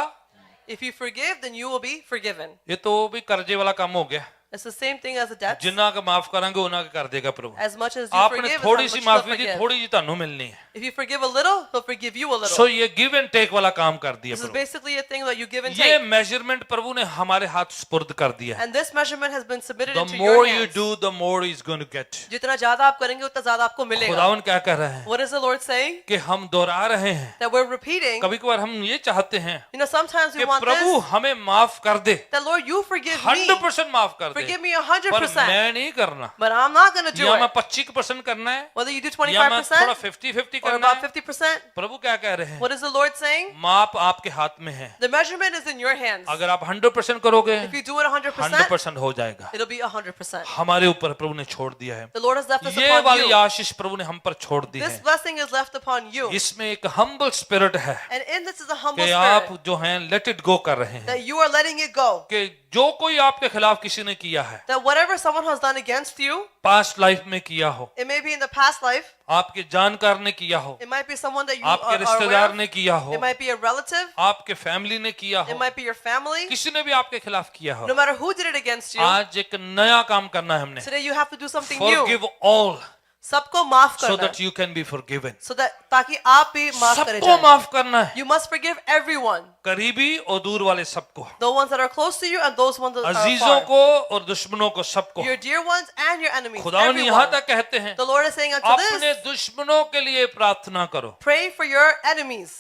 [SPEAKER 2] if you forgive, then you will be forgiven.
[SPEAKER 1] ये तो भी कर्जे वाला काम हो गया
[SPEAKER 2] It's the same thing as a debt.
[SPEAKER 1] जिन्ना का माफ करांगे उन्ना का कर देगा प्रभु।
[SPEAKER 2] As much as you
[SPEAKER 1] आपने
[SPEAKER 2] forgive,
[SPEAKER 1] थोड़ी
[SPEAKER 2] as
[SPEAKER 1] सी
[SPEAKER 2] much he'll
[SPEAKER 1] माफी दी,
[SPEAKER 2] forgive.
[SPEAKER 1] थोड़ी सी ਤੁਹਾਨੂੰ मिलनी है।
[SPEAKER 2] If you forgive a little, he'll forgive you a little.
[SPEAKER 1] सो ये गिव एंड टेक वाला काम कर दिया
[SPEAKER 2] This is
[SPEAKER 1] Prabhu.
[SPEAKER 2] basically a thing that you give and
[SPEAKER 1] ये
[SPEAKER 2] take.
[SPEAKER 1] मेजरमेंट प्रभु ने हमारे हाथ सुपुर्द कर दिया है।
[SPEAKER 2] And this measurement has been submitted
[SPEAKER 1] The
[SPEAKER 2] into your
[SPEAKER 1] more you
[SPEAKER 2] hands.
[SPEAKER 1] do, the more he's going to get।
[SPEAKER 2] जितना ज्यादा आप करेंगे उतना ज्यादा आपको मिलेगा.
[SPEAKER 1] खुदावन क्या कह रहा है
[SPEAKER 2] What is the Lord saying?
[SPEAKER 1] कि हम दोहरा रहे हैं।
[SPEAKER 2] That we're repeating.
[SPEAKER 1] कभी कभार हम ये चाहते हैं
[SPEAKER 2] You know, sometimes we
[SPEAKER 1] कि
[SPEAKER 2] want
[SPEAKER 1] प्रभु
[SPEAKER 2] this.
[SPEAKER 1] हमें माफ कर दे,
[SPEAKER 2] That Lord, you forgive me.
[SPEAKER 1] 100% माफ कर दे,
[SPEAKER 2] Forgive me
[SPEAKER 1] पर
[SPEAKER 2] 100%.
[SPEAKER 1] मैं नहीं करना।
[SPEAKER 2] But I'm not going to do
[SPEAKER 1] या मैं
[SPEAKER 2] it.
[SPEAKER 1] 25% करना है,
[SPEAKER 2] Whether you do
[SPEAKER 1] या मैं थोड़ा
[SPEAKER 2] 25%
[SPEAKER 1] 50-50
[SPEAKER 2] or
[SPEAKER 1] करना
[SPEAKER 2] about
[SPEAKER 1] है।
[SPEAKER 2] 50%.
[SPEAKER 1] प्रभु क्या कह रहे हैं?
[SPEAKER 2] What is the Lord saying?
[SPEAKER 1] माप आपके हाथ में है।
[SPEAKER 2] The measurement is in your hands.
[SPEAKER 1] अगर आप 100% करोगे,
[SPEAKER 2] If you do it 100%,
[SPEAKER 1] 100% हो जाएगा।
[SPEAKER 2] it'll be 100%.
[SPEAKER 1] हमारे ऊपर प्रभु ने छोड़ दिया है।
[SPEAKER 2] The Lord has left us
[SPEAKER 1] ये
[SPEAKER 2] upon
[SPEAKER 1] वाली
[SPEAKER 2] you.
[SPEAKER 1] आशीष प्रभु ने हम पर छोड़ दी
[SPEAKER 2] This
[SPEAKER 1] है।
[SPEAKER 2] blessing is left upon you.
[SPEAKER 1] इसमें एक हम्बल स्पिरिट है
[SPEAKER 2] And in this is a humble
[SPEAKER 1] कि आप
[SPEAKER 2] spirit.
[SPEAKER 1] जो हैं लेट इट गो कर रहे हैं,
[SPEAKER 2] That you are letting it go.
[SPEAKER 1] कि जो कोई आपके खिलाफ किसी ने किया है,
[SPEAKER 2] That whatever someone has done against you,
[SPEAKER 1] past life में किया हो,
[SPEAKER 2] it may be in the past life,
[SPEAKER 1] आपके जानकार ने किया हो,
[SPEAKER 2] it might be someone that you
[SPEAKER 1] आपके
[SPEAKER 2] are aware
[SPEAKER 1] रिश्तेदार
[SPEAKER 2] of,
[SPEAKER 1] ने किया हो,
[SPEAKER 2] it might be a relative,
[SPEAKER 1] आपके फैमिली ने किया
[SPEAKER 2] it
[SPEAKER 1] हो,
[SPEAKER 2] might be your family,
[SPEAKER 1] किसी ने भी आपके खिलाफ किया हो,
[SPEAKER 2] no matter who did it against you,
[SPEAKER 1] आज एक नया काम करना है हमने।
[SPEAKER 2] today you have to do something new.
[SPEAKER 1] Forgive all
[SPEAKER 2] सबको माफ
[SPEAKER 1] so
[SPEAKER 2] करना
[SPEAKER 1] that you can be forgiven।
[SPEAKER 2] so that ताकि आप भी माफ करे
[SPEAKER 1] सबको
[SPEAKER 2] जाएं.
[SPEAKER 1] माफ करना है,
[SPEAKER 2] You must forgive everyone,
[SPEAKER 1] करीबी और दूर वाले सबको,
[SPEAKER 2] the ones that are close to you and those ones that are
[SPEAKER 1] अजीजों
[SPEAKER 2] far.
[SPEAKER 1] को और दुश्मनों को, सबको।
[SPEAKER 2] Your dear ones and your enemies.
[SPEAKER 1] खुदावन यहाँ
[SPEAKER 2] Everyone.
[SPEAKER 1] तक कहते हैं
[SPEAKER 2] The Lord is saying unto
[SPEAKER 1] अपने
[SPEAKER 2] this,
[SPEAKER 1] दुश्मनों के लिए प्रार्थना करो।
[SPEAKER 2] pray for your enemies.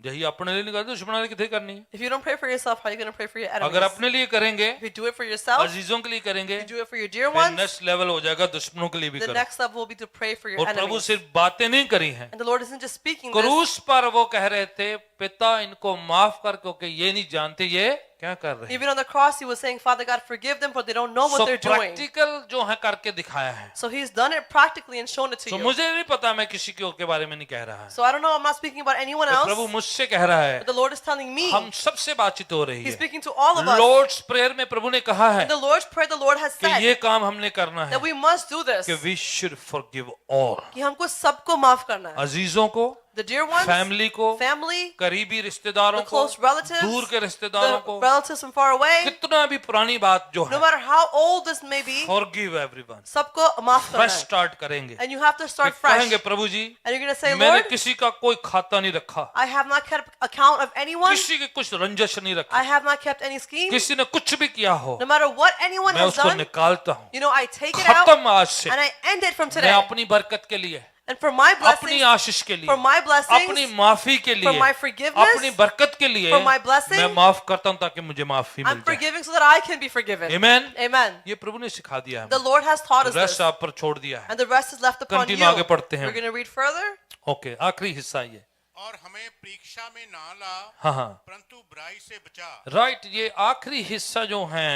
[SPEAKER 1] यही अपने लिए नहीं करते, दुश्मनों के लिए कितने करनी है?
[SPEAKER 2] If you don't pray for yourself, how are you going to pray for your enemies?
[SPEAKER 1] अगर अपने लिए करेंगे,
[SPEAKER 2] If you do it for yourself,
[SPEAKER 1] अजीजों के लिए करेंगे,
[SPEAKER 2] you do it for your dear
[SPEAKER 1] फिर
[SPEAKER 2] ones,
[SPEAKER 1] नेक्स्ट लेवल हो जाएगा दुश्मनों के लिए भी
[SPEAKER 2] the
[SPEAKER 1] करो।
[SPEAKER 2] next level will be to pray for your
[SPEAKER 1] और प्रभु
[SPEAKER 2] enemies.
[SPEAKER 1] सिर्फ बातें नहीं करी हैं,
[SPEAKER 2] And the Lord isn't just speaking this.
[SPEAKER 1] क्रूस पर वो कह रहे थे पिता इनको माफ कर, क्योंकि ये नहीं जानते ये क्या कर रहे हैं।
[SPEAKER 2] Even on the cross, he was saying, Father God, forgive them, for they don't know what
[SPEAKER 1] so
[SPEAKER 2] they're doing.
[SPEAKER 1] Practical जो है करके दिखाया है।
[SPEAKER 2] So he's done it practically and shown it to
[SPEAKER 1] so
[SPEAKER 2] you.
[SPEAKER 1] मुझे नहीं पता, मैं किसी के बारे में नहीं कह रहा है,
[SPEAKER 2] So I don't know, I'm not speaking about anyone
[SPEAKER 1] तो
[SPEAKER 2] else,
[SPEAKER 1] प्रभु मुझसे कह रहा है,
[SPEAKER 2] but the Lord is telling me.
[SPEAKER 1] हम सबसे बातचीत हो रही
[SPEAKER 2] He's
[SPEAKER 1] है।
[SPEAKER 2] speaking to all of us.
[SPEAKER 1] Lord's prayer में प्रभु ने कहा है
[SPEAKER 2] In the Lord's Prayer, the Lord has
[SPEAKER 1] कि
[SPEAKER 2] said
[SPEAKER 1] ये काम हमने करना है
[SPEAKER 2] that we must do this.
[SPEAKER 1] कि वी शुड फॉरगिव ऑल,
[SPEAKER 2] कि हमको सबको माफ करना है.
[SPEAKER 1] अजीजों को,
[SPEAKER 2] The dear ones,
[SPEAKER 1] फैमिली को,
[SPEAKER 2] family,
[SPEAKER 1] करीबी रिश्तेदारों
[SPEAKER 2] the
[SPEAKER 1] को,
[SPEAKER 2] close relatives,
[SPEAKER 1] दूर के रिश्तेदारों
[SPEAKER 2] the
[SPEAKER 1] को,
[SPEAKER 2] relatives from far away,
[SPEAKER 1] कितना भी पुरानी बात जो
[SPEAKER 2] no
[SPEAKER 1] है,
[SPEAKER 2] matter how old this may be,
[SPEAKER 1] forgive everyone.
[SPEAKER 2] सबको माफ करना
[SPEAKER 1] फ्रेश
[SPEAKER 2] है.
[SPEAKER 1] स्टार्ट करेंगे,
[SPEAKER 2] And you have to start
[SPEAKER 1] कि
[SPEAKER 2] fresh.
[SPEAKER 1] कहेंगे प्रभु जी
[SPEAKER 2] And you're going to say,
[SPEAKER 1] मैंने
[SPEAKER 2] Lord,
[SPEAKER 1] किसी का कोई खाता नहीं रखा,
[SPEAKER 2] I have not kept account of anyone.
[SPEAKER 1] किसी की कुछ रंजश नहीं
[SPEAKER 2] I
[SPEAKER 1] रखी,
[SPEAKER 2] have not kept any schemes.
[SPEAKER 1] किसी ने कुछ भी किया हो,
[SPEAKER 2] No matter what anyone
[SPEAKER 1] मैं
[SPEAKER 2] has
[SPEAKER 1] उसको
[SPEAKER 2] done,
[SPEAKER 1] निकालता हूँ,
[SPEAKER 2] you know, I take it out
[SPEAKER 1] खत्म आज से।
[SPEAKER 2] and I end it from
[SPEAKER 1] मैं
[SPEAKER 2] today.
[SPEAKER 1] अपनी बरकत के लिए,
[SPEAKER 2] And for my
[SPEAKER 1] अपनी
[SPEAKER 2] blessings,
[SPEAKER 1] आशीष के लिए,
[SPEAKER 2] for my
[SPEAKER 1] अपनी
[SPEAKER 2] blessings,
[SPEAKER 1] माफी के
[SPEAKER 2] for
[SPEAKER 1] लिए,
[SPEAKER 2] my forgiveness,
[SPEAKER 1] अपनी बरकत के लिए
[SPEAKER 2] for my blessing,
[SPEAKER 1] मैं माफ करता हूँ ताकि मुझे माफी
[SPEAKER 2] I'm
[SPEAKER 1] मिल जाए।
[SPEAKER 2] forgiving so that I can be forgiven.
[SPEAKER 1] Amen.
[SPEAKER 2] Amen.
[SPEAKER 1] ये प्रभु ने सिखा दिया है,
[SPEAKER 2] The Lord has taught us
[SPEAKER 1] rest
[SPEAKER 2] this.
[SPEAKER 1] आप पर छोड़ दिया है।
[SPEAKER 2] And the rest is left upon you.
[SPEAKER 1] Continue आगे पढ़ते हैं।
[SPEAKER 2] We're going to read further.
[SPEAKER 1] Okay, आखिरी हिस्सा ये।
[SPEAKER 3] और हमें परीक्षा में ना ला,
[SPEAKER 1] हाँ हाँ,
[SPEAKER 3] परंतु बुराई से बचा।
[SPEAKER 1] राइट। ये आखिरी हिस्सा जो है,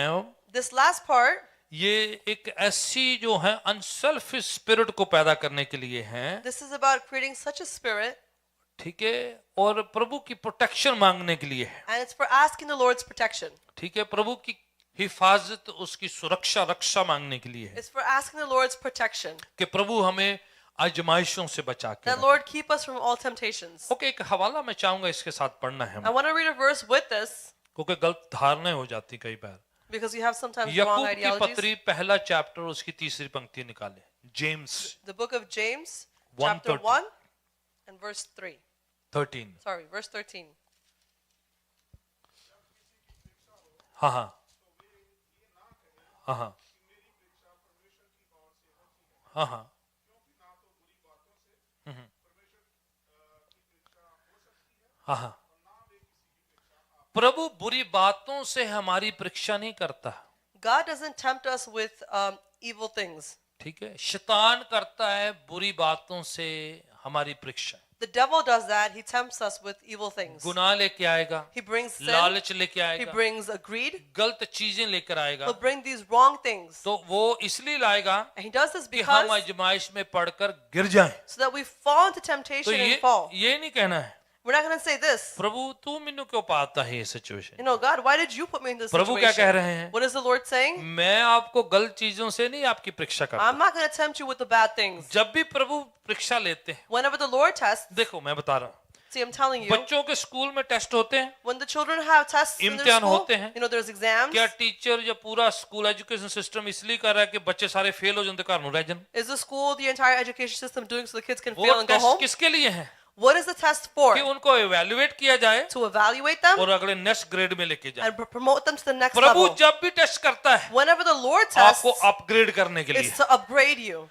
[SPEAKER 2] This last part,
[SPEAKER 1] ये एक ऐसी जो है अनसेल्फिश स्पिरिट को पैदा करने के लिए है,
[SPEAKER 2] this is about creating such a spirit,
[SPEAKER 1] ठीक है, और प्रभु की प्रोटेक्शन मांगने के लिए है,
[SPEAKER 2] and it's for asking the Lord's protection.
[SPEAKER 1] ठीक है, प्रभु की हिफाजत, उसकी सुरक्षा, रक्षा मांगने के लिए है
[SPEAKER 2] It's for asking the Lord's protection.
[SPEAKER 1] कि प्रभु हमें आजमाइशों से बचा के
[SPEAKER 2] That
[SPEAKER 1] रखे।
[SPEAKER 2] Lord keep us from all temptations.
[SPEAKER 1] Okay, एक हवाला मैं चाहूंगा इसके साथ पढ़ना है,
[SPEAKER 2] I want to read a verse with this
[SPEAKER 1] क्योंकि गलत धारणाएं हो जाती कई बार।
[SPEAKER 2] because you have sometimes wrong
[SPEAKER 1] याकूब की
[SPEAKER 2] ideologies.
[SPEAKER 1] पत्री पहला चैप्टर, उसकी तीसरी पंक्ति निकाले, James
[SPEAKER 2] The book of James,
[SPEAKER 1] 1:13.
[SPEAKER 2] chapter 1 and verse 3.
[SPEAKER 1] 13।
[SPEAKER 2] Sorry, verse 13.
[SPEAKER 1] हाँ हाँ हाँ हाँ हाँ हाँ, हाँ हाँ, प्रभु बुरी बातों से हमारी परीक्षा नहीं करता,
[SPEAKER 2] God doesn't tempt us with evil things.
[SPEAKER 1] ठीक है, शैतान करता है बुरी बातों से हमारी परीक्षा।
[SPEAKER 2] The devil does that. He tempts us with evil things.
[SPEAKER 1] गुनाह लेके आएगा,
[SPEAKER 2] He brings sin.
[SPEAKER 1] लालच लेके
[SPEAKER 2] He
[SPEAKER 1] आएगा,
[SPEAKER 2] brings greed.
[SPEAKER 1] गलत चीजें लेकर आएगा,
[SPEAKER 2] He'll bring these wrong things.
[SPEAKER 1] तो वो इसलिए लाएगा
[SPEAKER 2] And he does this
[SPEAKER 1] कि हम
[SPEAKER 2] because
[SPEAKER 1] आजमाइश में पड़कर गिर जाएं।
[SPEAKER 2] so that we fall into
[SPEAKER 1] तो
[SPEAKER 2] temptation and fall.
[SPEAKER 1] ये नहीं कहना है
[SPEAKER 2] We're not going to say this.
[SPEAKER 1] प्रभु तू मैनू क्यों पाता है ये situation.
[SPEAKER 2] You know, God, why did you put me in this
[SPEAKER 1] प्रभु क्या कह
[SPEAKER 2] situation?
[SPEAKER 1] रहे हैं?
[SPEAKER 2] What is the Lord saying?
[SPEAKER 1] मैं आपको गलत चीजों से नहीं आपकी परीक्षा करता।
[SPEAKER 2] I'm not going to tempt you with the bad things.
[SPEAKER 1] जब भी प्रभु परीक्षा लेते हैं,
[SPEAKER 2] Whenever the Lord tests,
[SPEAKER 1] देखो मैं बता रहा हूँ,
[SPEAKER 2] See, I'm telling you,
[SPEAKER 1] बच्चों के स्कूल में टेस्ट होते हैं,
[SPEAKER 2] when the children have tests in their
[SPEAKER 1] इम्तिहान
[SPEAKER 2] school,
[SPEAKER 1] होते हैं।
[SPEAKER 2] there's exams.
[SPEAKER 1] क्या टीचर या पूरा स्कूल एजुकेशन सिस्टम इसलिए कर रहा है कि बच्चे सारे फेल हो जाते घर में रह जान?
[SPEAKER 2] Is the school, the entire education system doing so the kids can
[SPEAKER 1] वो
[SPEAKER 2] fail and go
[SPEAKER 1] test
[SPEAKER 2] home?
[SPEAKER 1] किसके लिए है?
[SPEAKER 2] What is the test for?
[SPEAKER 1] कि उनको एवेल्युएट किया जाए
[SPEAKER 2] To evaluate them
[SPEAKER 1] और अगले नेक्स्ट ग्रेड में लेके जाए।
[SPEAKER 2] and promote them to the next
[SPEAKER 1] Prabhu
[SPEAKER 2] level.
[SPEAKER 1] जब भी टेस्ट करता है
[SPEAKER 2] Whenever the Lord tests,
[SPEAKER 1] आपको अपग्रेड करने के लिए,
[SPEAKER 2] it's to upgrade you.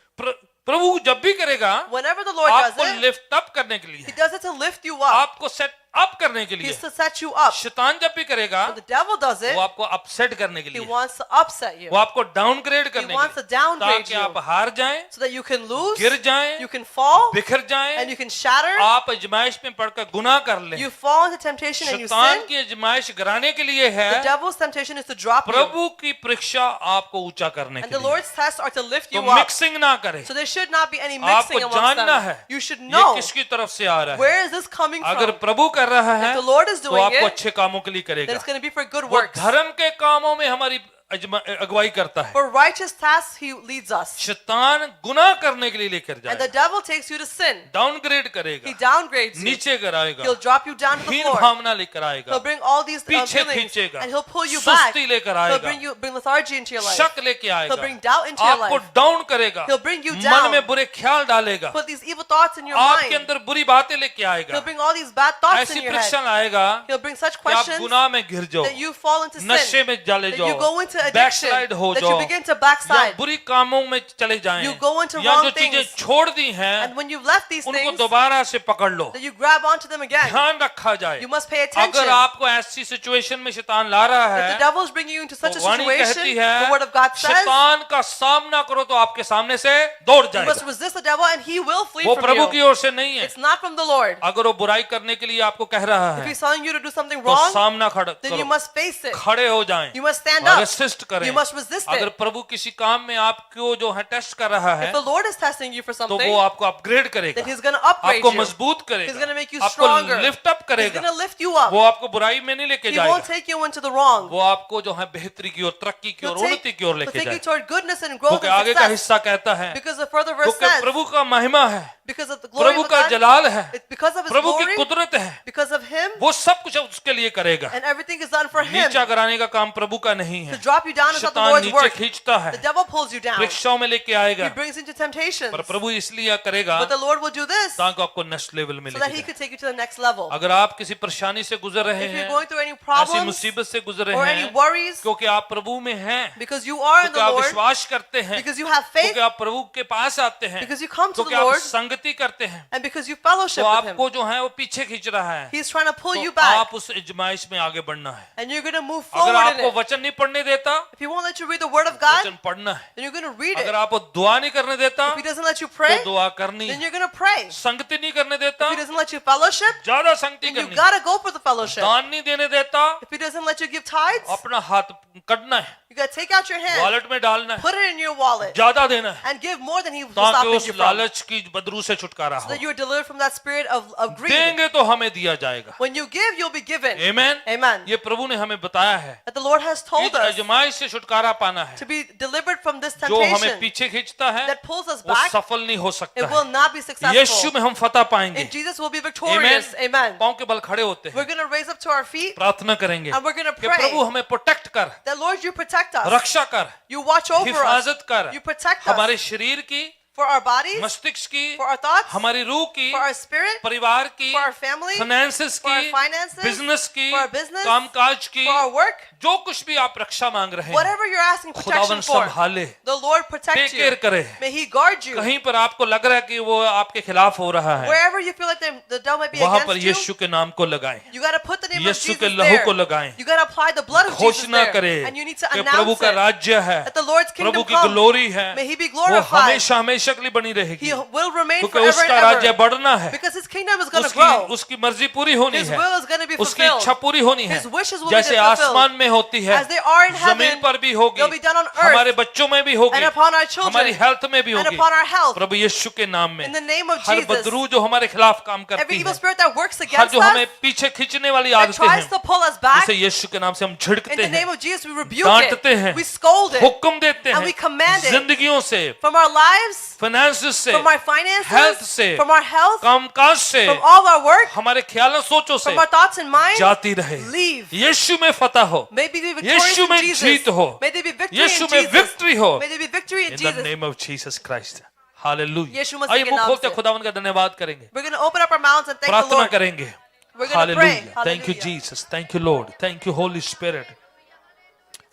[SPEAKER 1] प्रभु जब भी करेगा
[SPEAKER 2] Whenever the Lord does
[SPEAKER 1] आपको
[SPEAKER 2] it,
[SPEAKER 1] लिफ्ट अप करने के लिए,
[SPEAKER 2] He does it to lift you up.
[SPEAKER 1] आपको सेट अप करने के लिए।
[SPEAKER 2] He's to set you up.
[SPEAKER 1] शैतान जब भी करेगा
[SPEAKER 2] When the devil does it,
[SPEAKER 1] वो आपको अपसेट करने के
[SPEAKER 2] he
[SPEAKER 1] लिए,
[SPEAKER 2] wants to upset you
[SPEAKER 1] वो आपको डाउनग्रेड
[SPEAKER 2] He
[SPEAKER 1] करने
[SPEAKER 2] wants
[SPEAKER 1] के
[SPEAKER 2] to
[SPEAKER 1] लिए,
[SPEAKER 2] downgrade
[SPEAKER 1] ताकि
[SPEAKER 2] you.
[SPEAKER 1] आप हार जाएं,
[SPEAKER 2] so that you can lose,
[SPEAKER 1] गिर जाएं,
[SPEAKER 2] you can fall,
[SPEAKER 1] बिखर जाएं,
[SPEAKER 2] and you can shatter.
[SPEAKER 1] आप अजमाइश में पड़कर गुनाह कर लें।
[SPEAKER 2] You fall into temptation and you
[SPEAKER 1] शैतान
[SPEAKER 2] sin.
[SPEAKER 1] की अजमाइश गिराने के लिए है,
[SPEAKER 2] The devil's temptation is to drop you.
[SPEAKER 1] प्रभु की परीक्षा आपको ऊंचा करने
[SPEAKER 2] And
[SPEAKER 1] के
[SPEAKER 2] the
[SPEAKER 1] लिए।
[SPEAKER 2] Lord's tests are to lift
[SPEAKER 1] तो
[SPEAKER 2] you up.
[SPEAKER 1] मिक्सिंग ना करें,
[SPEAKER 2] So there should not be any
[SPEAKER 1] आपको
[SPEAKER 2] mixing amongst
[SPEAKER 1] जानना
[SPEAKER 2] them.
[SPEAKER 1] है
[SPEAKER 2] You should
[SPEAKER 1] ये
[SPEAKER 2] know
[SPEAKER 1] किसकी तरफ से आ रहा है।
[SPEAKER 2] where is this coming
[SPEAKER 1] अगर
[SPEAKER 2] from.
[SPEAKER 1] प्रभु कर रहा है
[SPEAKER 2] If the Lord is
[SPEAKER 1] तो
[SPEAKER 2] doing
[SPEAKER 1] आपको
[SPEAKER 2] it,
[SPEAKER 1] अच्छे कामों के लिए
[SPEAKER 2] then
[SPEAKER 1] करेगा।
[SPEAKER 2] it's going to be for good
[SPEAKER 1] वो
[SPEAKER 2] works.
[SPEAKER 1] धर्म के कामों में हमारी अगुवाई करता है।
[SPEAKER 2] For righteous tasks, He leads us.
[SPEAKER 1] शैतान गुनाह करने के लिए लेकर
[SPEAKER 2] And the
[SPEAKER 1] जाएगा,
[SPEAKER 2] devil takes you to sin.
[SPEAKER 1] Downgrade
[SPEAKER 2] He
[SPEAKER 1] करेगा,
[SPEAKER 2] downgrades you.
[SPEAKER 1] नीचे गिराएगा,
[SPEAKER 2] He'll drop you down to the
[SPEAKER 1] हीन
[SPEAKER 2] floor.
[SPEAKER 1] भावना लेकर आएगा,
[SPEAKER 2] He'll bring all these
[SPEAKER 1] पीछे
[SPEAKER 2] feelings
[SPEAKER 1] खींचेगा,
[SPEAKER 2] and He'll pull you back.
[SPEAKER 1] सुस्ती लेकर
[SPEAKER 2] He'll
[SPEAKER 1] आएगा,
[SPEAKER 2] bring lethargy into your life.
[SPEAKER 1] शक लेके
[SPEAKER 2] He'll
[SPEAKER 1] आएगा,
[SPEAKER 2] bring doubt into your
[SPEAKER 1] आपको
[SPEAKER 2] life.
[SPEAKER 1] डाउन करेगा,
[SPEAKER 2] He'll bring you
[SPEAKER 1] मन
[SPEAKER 2] down.
[SPEAKER 1] में बुरे ख्याल डालेगा,
[SPEAKER 2] Put these evil thoughts in your
[SPEAKER 1] आपके
[SPEAKER 2] mind.
[SPEAKER 1] अंदर बुरी बातें लेके आएगा,
[SPEAKER 2] He'll bring all these bad thoughts
[SPEAKER 1] ऐसी
[SPEAKER 2] in your
[SPEAKER 1] परीक्षा
[SPEAKER 2] head.
[SPEAKER 1] लाएगा
[SPEAKER 2] He'll bring such
[SPEAKER 1] कि आप
[SPEAKER 2] questions
[SPEAKER 1] गुनाह में गिर जाओ,
[SPEAKER 2] that you fall into
[SPEAKER 1] नशे
[SPEAKER 2] sin.
[SPEAKER 1] में चले
[SPEAKER 2] That you
[SPEAKER 1] जाओ,
[SPEAKER 2] go into addiction.
[SPEAKER 1] बैकस्लाइड हो
[SPEAKER 2] That you
[SPEAKER 1] जाओ,
[SPEAKER 2] begin to
[SPEAKER 1] या
[SPEAKER 2] backslide.
[SPEAKER 1] बुरी कामों में चले जाएं,
[SPEAKER 2] You go into
[SPEAKER 1] या
[SPEAKER 2] wrong
[SPEAKER 1] जो चीजें
[SPEAKER 2] things.
[SPEAKER 1] छोड़ दी हैं
[SPEAKER 2] And when you've left these
[SPEAKER 1] उनको
[SPEAKER 2] things,
[SPEAKER 1] दोबारा से पकड़ लो,
[SPEAKER 2] that you grab onto them again.
[SPEAKER 1] ध्यान रखा जाए।
[SPEAKER 2] You must pay attention.
[SPEAKER 1] अगर आपको ऐसी सिचुएशन में शैतान ला रहा
[SPEAKER 2] If the
[SPEAKER 1] है
[SPEAKER 2] devil is bringing you into such
[SPEAKER 1] तो
[SPEAKER 2] a
[SPEAKER 1] वाणी कहती
[SPEAKER 2] situation,
[SPEAKER 1] है
[SPEAKER 2] the word of God says,
[SPEAKER 1] शैतान का सामना करो तो आपके सामने से दौड़
[SPEAKER 2] you must
[SPEAKER 1] जाएगा।
[SPEAKER 2] resist the devil and he will flee
[SPEAKER 1] वो
[SPEAKER 2] from
[SPEAKER 1] प्रभु की
[SPEAKER 2] you.
[SPEAKER 1] ओर से नहीं है।
[SPEAKER 2] It's not from the Lord.
[SPEAKER 1] अगर वो बुराई करने के लिए आपको कह रहा
[SPEAKER 2] If
[SPEAKER 1] है
[SPEAKER 2] he's telling you to do something
[SPEAKER 1] तो
[SPEAKER 2] wrong,
[SPEAKER 1] सामना खड़ा
[SPEAKER 2] then you
[SPEAKER 1] करो,
[SPEAKER 2] must face it.
[SPEAKER 1] खड़े हो जाएं
[SPEAKER 2] You must stand
[SPEAKER 1] और
[SPEAKER 2] up.
[SPEAKER 1] रेसिस्ट करें।
[SPEAKER 2] You must resist
[SPEAKER 1] अगर
[SPEAKER 2] it.
[SPEAKER 1] प्रभु किसी काम में आपको जो है टेस्ट कर रहा है
[SPEAKER 2] If the Lord is testing you for
[SPEAKER 1] तो
[SPEAKER 2] something,
[SPEAKER 1] वो आपको अपग्रेड करेगा,
[SPEAKER 2] then he's going to upgrade
[SPEAKER 1] आपको
[SPEAKER 2] you.
[SPEAKER 1] मजबूत
[SPEAKER 2] He's
[SPEAKER 1] करेगा,
[SPEAKER 2] going to make you
[SPEAKER 1] आपको
[SPEAKER 2] stronger.
[SPEAKER 1] लिफ्ट अप
[SPEAKER 2] He's
[SPEAKER 1] करेगा,
[SPEAKER 2] going to lift you up.
[SPEAKER 1] वो आपको बुराई में नहीं लेके
[SPEAKER 2] He won't
[SPEAKER 1] जाएगा,
[SPEAKER 2] take you into the wrong.
[SPEAKER 1] वो आपको जो है बेहतरी की ओर, तरक्की की
[SPEAKER 2] He'll
[SPEAKER 1] ओर,
[SPEAKER 2] take,
[SPEAKER 1] उन्नति की ओर
[SPEAKER 2] he'll
[SPEAKER 1] लेके
[SPEAKER 2] take you
[SPEAKER 1] जाएगा।
[SPEAKER 2] toward goodness and growth
[SPEAKER 1] क्योंकि
[SPEAKER 2] and
[SPEAKER 1] आगे का
[SPEAKER 2] success.
[SPEAKER 1] हिस्सा कहता है
[SPEAKER 2] Because the further verse
[SPEAKER 1] क्योंकि
[SPEAKER 2] says,
[SPEAKER 1] प्रभु का महिमा है,
[SPEAKER 2] because of the glory
[SPEAKER 1] Prabhu
[SPEAKER 2] of
[SPEAKER 1] का
[SPEAKER 2] God,
[SPEAKER 1] जलाल है,
[SPEAKER 2] it's because of his
[SPEAKER 1] प्रभु की
[SPEAKER 2] glory,
[SPEAKER 1] कुदरत है,
[SPEAKER 2] because of him,
[SPEAKER 1] वो सब कुछ उसके लिए करेगा।
[SPEAKER 2] and everything is done for him.
[SPEAKER 1] नीचा कराने का काम प्रभु का नहीं
[SPEAKER 2] To
[SPEAKER 1] है,
[SPEAKER 2] drop you down is not the
[SPEAKER 1] शैतान
[SPEAKER 2] Lord's
[SPEAKER 1] नीचे
[SPEAKER 2] work.
[SPEAKER 1] खींचता है,
[SPEAKER 2] The devil pulls you down.
[SPEAKER 1] परीक्षाओं में लेके आएगा,
[SPEAKER 2] He brings you into temptations.
[SPEAKER 1] पर प्रभु इसलिए करेगा
[SPEAKER 2] But the Lord will do this
[SPEAKER 1] ताकि आपको नेक्स्ट लेवल में
[SPEAKER 2] so that
[SPEAKER 1] लेके
[SPEAKER 2] he
[SPEAKER 1] जाए।
[SPEAKER 2] could take you to the next level.
[SPEAKER 1] अगर आप किसी परेशानी से गुजर रहे
[SPEAKER 2] If you're
[SPEAKER 1] हैं,
[SPEAKER 2] going through any
[SPEAKER 1] ऐसी
[SPEAKER 2] problems
[SPEAKER 1] मुसीबत से गुजर
[SPEAKER 2] or
[SPEAKER 1] रहे
[SPEAKER 2] any
[SPEAKER 1] हैं,
[SPEAKER 2] worries,
[SPEAKER 1] क्योंकि आप प्रभु में हैं,
[SPEAKER 2] because you are in
[SPEAKER 1] क्योंकि
[SPEAKER 2] the
[SPEAKER 1] आप
[SPEAKER 2] Lord,
[SPEAKER 1] विश्वास करते हैं,
[SPEAKER 2] because you have faith,
[SPEAKER 1] क्योंकि आप प्रभु के पास आते हैं,
[SPEAKER 2] because you come to
[SPEAKER 1] क्योंकि
[SPEAKER 2] the
[SPEAKER 1] आप
[SPEAKER 2] Lord,
[SPEAKER 1] संगति करते हैं,
[SPEAKER 2] and because you
[SPEAKER 1] तो
[SPEAKER 2] fellowship with him.
[SPEAKER 1] आपको जो है वो पीछे खींच रहा है,
[SPEAKER 2] He's trying to pull
[SPEAKER 1] तो
[SPEAKER 2] you back,
[SPEAKER 1] आप उस इजमाइश में आगे बढ़ना है।
[SPEAKER 2] and you're going to move
[SPEAKER 1] अगर
[SPEAKER 2] forward in
[SPEAKER 1] आपको
[SPEAKER 2] it.
[SPEAKER 1] वचन नहीं पढ़ने देता,
[SPEAKER 2] If he won't let you read the word of God,
[SPEAKER 1] वचन पढ़ना है।
[SPEAKER 2] then you're going to read it.
[SPEAKER 1] अगर आपको दुआ नहीं करने देता
[SPEAKER 2] If he doesn't let you
[SPEAKER 1] तो
[SPEAKER 2] pray,
[SPEAKER 1] दुआ करनी
[SPEAKER 2] then
[SPEAKER 1] है।
[SPEAKER 2] you're going to pray.
[SPEAKER 1] संगति नहीं करने देता,
[SPEAKER 2] If he doesn't let you fellowship,
[SPEAKER 1] ज्यादा संगति
[SPEAKER 2] then you
[SPEAKER 1] करनी है।
[SPEAKER 2] got to go for the fellowship.
[SPEAKER 1] दान नहीं देने देता,
[SPEAKER 2] If he doesn't let you give tithes,
[SPEAKER 1] अपना हाथ कटना है,
[SPEAKER 2] you got to take out your hand,
[SPEAKER 1] wallet में डालना है,
[SPEAKER 2] put it in your wallet,
[SPEAKER 1] ज्यादा देना है,
[SPEAKER 2] and give more than he was
[SPEAKER 1] ताकि
[SPEAKER 2] stopping
[SPEAKER 1] उस
[SPEAKER 2] you from,
[SPEAKER 1] लालच की बदरू से छुटकारा
[SPEAKER 2] so
[SPEAKER 1] हो।
[SPEAKER 2] that you are delivered from that spirit of greed.
[SPEAKER 1] देंगे तो हमें दिया जाएगा।
[SPEAKER 2] When you give, you'll be given.
[SPEAKER 1] Amen.
[SPEAKER 2] Amen.
[SPEAKER 1] ये प्रभु ने हमें बताया है
[SPEAKER 2] That the Lord has
[SPEAKER 1] कि
[SPEAKER 2] told us
[SPEAKER 1] आजमाइश से छुटकारा पाना है,
[SPEAKER 2] to be delivered from this
[SPEAKER 1] जो हमें
[SPEAKER 2] temptation
[SPEAKER 1] पीछे खींचता है
[SPEAKER 2] that pulls us
[SPEAKER 1] वो
[SPEAKER 2] back.
[SPEAKER 1] सफल नहीं हो सकता
[SPEAKER 2] It will
[SPEAKER 1] है।
[SPEAKER 2] not be
[SPEAKER 1] Yeshu
[SPEAKER 2] successful.
[SPEAKER 1] में हम फतह पाएंगे।
[SPEAKER 2] In Jesus we'll be victorious.
[SPEAKER 1] Amen.
[SPEAKER 2] Amen.
[SPEAKER 1] पांव के बल खड़े होते
[SPEAKER 2] We're
[SPEAKER 1] हैं,
[SPEAKER 2] going to raise up to our feet,
[SPEAKER 1] प्रार्थना करेंगे
[SPEAKER 2] and we're going to
[SPEAKER 1] कि
[SPEAKER 2] pray
[SPEAKER 1] प्रभु हमें प्रोटेक्ट कर,
[SPEAKER 2] that Lord, you protect us.
[SPEAKER 1] रक्षा कर,
[SPEAKER 2] You watch over us.
[SPEAKER 1] हिफाजत कर,
[SPEAKER 2] You protect
[SPEAKER 1] हमारे
[SPEAKER 2] us
[SPEAKER 1] शरीर की,
[SPEAKER 2] for our bodies,
[SPEAKER 1] मस्तिष्क की,
[SPEAKER 2] for our thoughts,
[SPEAKER 1] हमारी रूह की,
[SPEAKER 2] for our spirit,
[SPEAKER 1] परिवार की,
[SPEAKER 2] for our family,
[SPEAKER 1] finances
[SPEAKER 2] for our
[SPEAKER 1] की,
[SPEAKER 2] finances,
[SPEAKER 1] बिजनेस की,
[SPEAKER 2] for our business,
[SPEAKER 1] कामकाज की,
[SPEAKER 2] for our work.
[SPEAKER 1] जो कुछ भी आप रक्षा मांग रहे हैं,
[SPEAKER 2] Whatever you're asking
[SPEAKER 1] खुदावन
[SPEAKER 2] protection for,
[SPEAKER 1] संभाले,
[SPEAKER 2] the Lord protect
[SPEAKER 1] take care
[SPEAKER 2] you.
[SPEAKER 1] करे।
[SPEAKER 2] May He guard you.
[SPEAKER 1] कहीं पर आपको लग रहा है कि वो आपके खिलाफ हो रहा है,
[SPEAKER 2] Wherever you feel like the devil might be
[SPEAKER 1] वहां पर
[SPEAKER 2] against you,
[SPEAKER 1] यीशु के नाम को लगाएं,
[SPEAKER 2] you got to put the name of
[SPEAKER 1] Yeshu
[SPEAKER 2] Jesus
[SPEAKER 1] के लहू
[SPEAKER 2] there.
[SPEAKER 1] को लगाएं,
[SPEAKER 2] You got to apply the blood of Jesus
[SPEAKER 1] घोषणा
[SPEAKER 2] there.
[SPEAKER 1] करें
[SPEAKER 2] And you need to
[SPEAKER 1] कि प्रभु
[SPEAKER 2] announce
[SPEAKER 1] का
[SPEAKER 2] it.
[SPEAKER 1] राज्य है,
[SPEAKER 2] That the Lord's
[SPEAKER 1] Prabhu
[SPEAKER 2] kingdom
[SPEAKER 1] की
[SPEAKER 2] come.
[SPEAKER 1] ग्लोरी है,
[SPEAKER 2] May He be
[SPEAKER 1] वो
[SPEAKER 2] glorified.
[SPEAKER 1] हमेशा हमेशा के लिए बनी
[SPEAKER 2] He
[SPEAKER 1] रहेगी,
[SPEAKER 2] will remain
[SPEAKER 1] क्योंकि
[SPEAKER 2] forever
[SPEAKER 1] उसका
[SPEAKER 2] and
[SPEAKER 1] राज्य
[SPEAKER 2] ever.
[SPEAKER 1] बढ़ना है,
[SPEAKER 2] Because His kingdom is going to grow.
[SPEAKER 1] उसकी मर्जी पूरी होनी
[SPEAKER 2] His
[SPEAKER 1] है।
[SPEAKER 2] will is going to be
[SPEAKER 1] उसकी इच्छा
[SPEAKER 2] fulfilled.
[SPEAKER 1] पूरी होनी है
[SPEAKER 2] His wishes will be
[SPEAKER 1] जैसे
[SPEAKER 2] fulfilled.
[SPEAKER 1] आसमान में होती है
[SPEAKER 2] As they are in heaven,
[SPEAKER 1] जमीन पर भी होगी
[SPEAKER 2] they'll be done on earth,
[SPEAKER 1] हमारे बच्चों में भी होगी
[SPEAKER 2] and upon our children,
[SPEAKER 1] हमारी हेल्थ में भी
[SPEAKER 2] and
[SPEAKER 1] होगी
[SPEAKER 2] upon our health.
[SPEAKER 1] प्रभु यीशु के नाम में
[SPEAKER 2] In the name of
[SPEAKER 1] her
[SPEAKER 2] Jesus,
[SPEAKER 1] Badru जो हमारे खिलाफ काम
[SPEAKER 2] every
[SPEAKER 1] करती
[SPEAKER 2] evil
[SPEAKER 1] है
[SPEAKER 2] spirit that works
[SPEAKER 1] her
[SPEAKER 2] against
[SPEAKER 1] जो हमें
[SPEAKER 2] us,
[SPEAKER 1] पीछे खींचने वाली
[SPEAKER 2] that
[SPEAKER 1] आदतें
[SPEAKER 2] tries
[SPEAKER 1] हैं
[SPEAKER 2] to pull us back,
[SPEAKER 1] उसे यीशु के नाम से हम
[SPEAKER 2] in
[SPEAKER 1] झिड़कते
[SPEAKER 2] the
[SPEAKER 1] हैं
[SPEAKER 2] name of Jesus, we rebuke
[SPEAKER 1] डांटते
[SPEAKER 2] it,
[SPEAKER 1] हैं
[SPEAKER 2] we scold it
[SPEAKER 1] हुक्म देते
[SPEAKER 2] and we command
[SPEAKER 1] हैं
[SPEAKER 2] it.
[SPEAKER 1] जिंदगियों से
[SPEAKER 2] from our lives,
[SPEAKER 1] फाइनेंसेस से
[SPEAKER 2] from our finances,
[SPEAKER 1] हेल्थ से
[SPEAKER 2] from our health,
[SPEAKER 1] कामकाज से
[SPEAKER 2] from all our work,
[SPEAKER 1] हमारे ख्यालों सोचों से
[SPEAKER 2] from our thoughts and minds.
[SPEAKER 1] जाती रहे
[SPEAKER 2] Leave.
[SPEAKER 1] यीशु में फतह हो
[SPEAKER 2] May they be victorious
[SPEAKER 1] Yeshu
[SPEAKER 2] in
[SPEAKER 1] में
[SPEAKER 2] Jesus.
[SPEAKER 1] जीत हो
[SPEAKER 2] May there be victory
[SPEAKER 1] Yeshu
[SPEAKER 2] in
[SPEAKER 1] में
[SPEAKER 2] Jesus.
[SPEAKER 1] विक्ट्री हो
[SPEAKER 2] May there be victory in
[SPEAKER 1] in the
[SPEAKER 2] Jesus.
[SPEAKER 1] Name of Jesus Christ hallelujah
[SPEAKER 2] Yeshu Masih
[SPEAKER 1] आइए
[SPEAKER 2] के
[SPEAKER 1] मुंह
[SPEAKER 2] नाम
[SPEAKER 1] खोलते
[SPEAKER 2] से।
[SPEAKER 1] खुदावन का धन्यवाद करेंगे
[SPEAKER 2] We're going to open up our mouths and thank the
[SPEAKER 1] प्रार्थना
[SPEAKER 2] Lord.
[SPEAKER 1] करेंगे
[SPEAKER 2] We're going to pray.
[SPEAKER 1] Hallelujah thank you
[SPEAKER 2] Hallelujah.
[SPEAKER 1] Jesus thank you Lord thank you Holy Spirit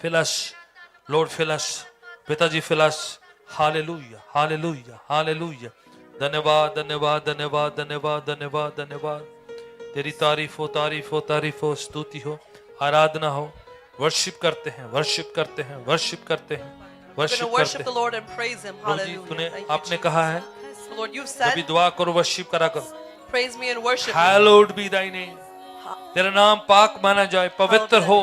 [SPEAKER 1] fill us Lord fill us पिताजी fill us hallelujah hallelujah hallelujah धन्यवाद धन्यवाद धन्यवाद धन्यवाद धन्यवाद धन्यवाद तेरी तारीफ हो तारीफ हो तारीफ हो स्तुति हो आराधना हो वर्शिप करते हैं वर्शिप करते हैं वर्शिप करते हैं
[SPEAKER 2] We're going to
[SPEAKER 1] worship
[SPEAKER 2] worship
[SPEAKER 1] करते
[SPEAKER 2] the
[SPEAKER 1] हैं
[SPEAKER 2] Lord and praise Him.
[SPEAKER 1] प्रभु जी
[SPEAKER 2] Hallelujah.
[SPEAKER 1] तूने
[SPEAKER 2] Thank you,
[SPEAKER 1] आपने
[SPEAKER 2] Jesus.
[SPEAKER 1] कहा है
[SPEAKER 2] So Lord, you've
[SPEAKER 1] कभी
[SPEAKER 2] said,
[SPEAKER 1] दुआ करो वर्शिप करा करो
[SPEAKER 2] praise me and worship me.
[SPEAKER 1] Hallowed be thy name. तेरा नाम पाक माना जाए पवित्र हो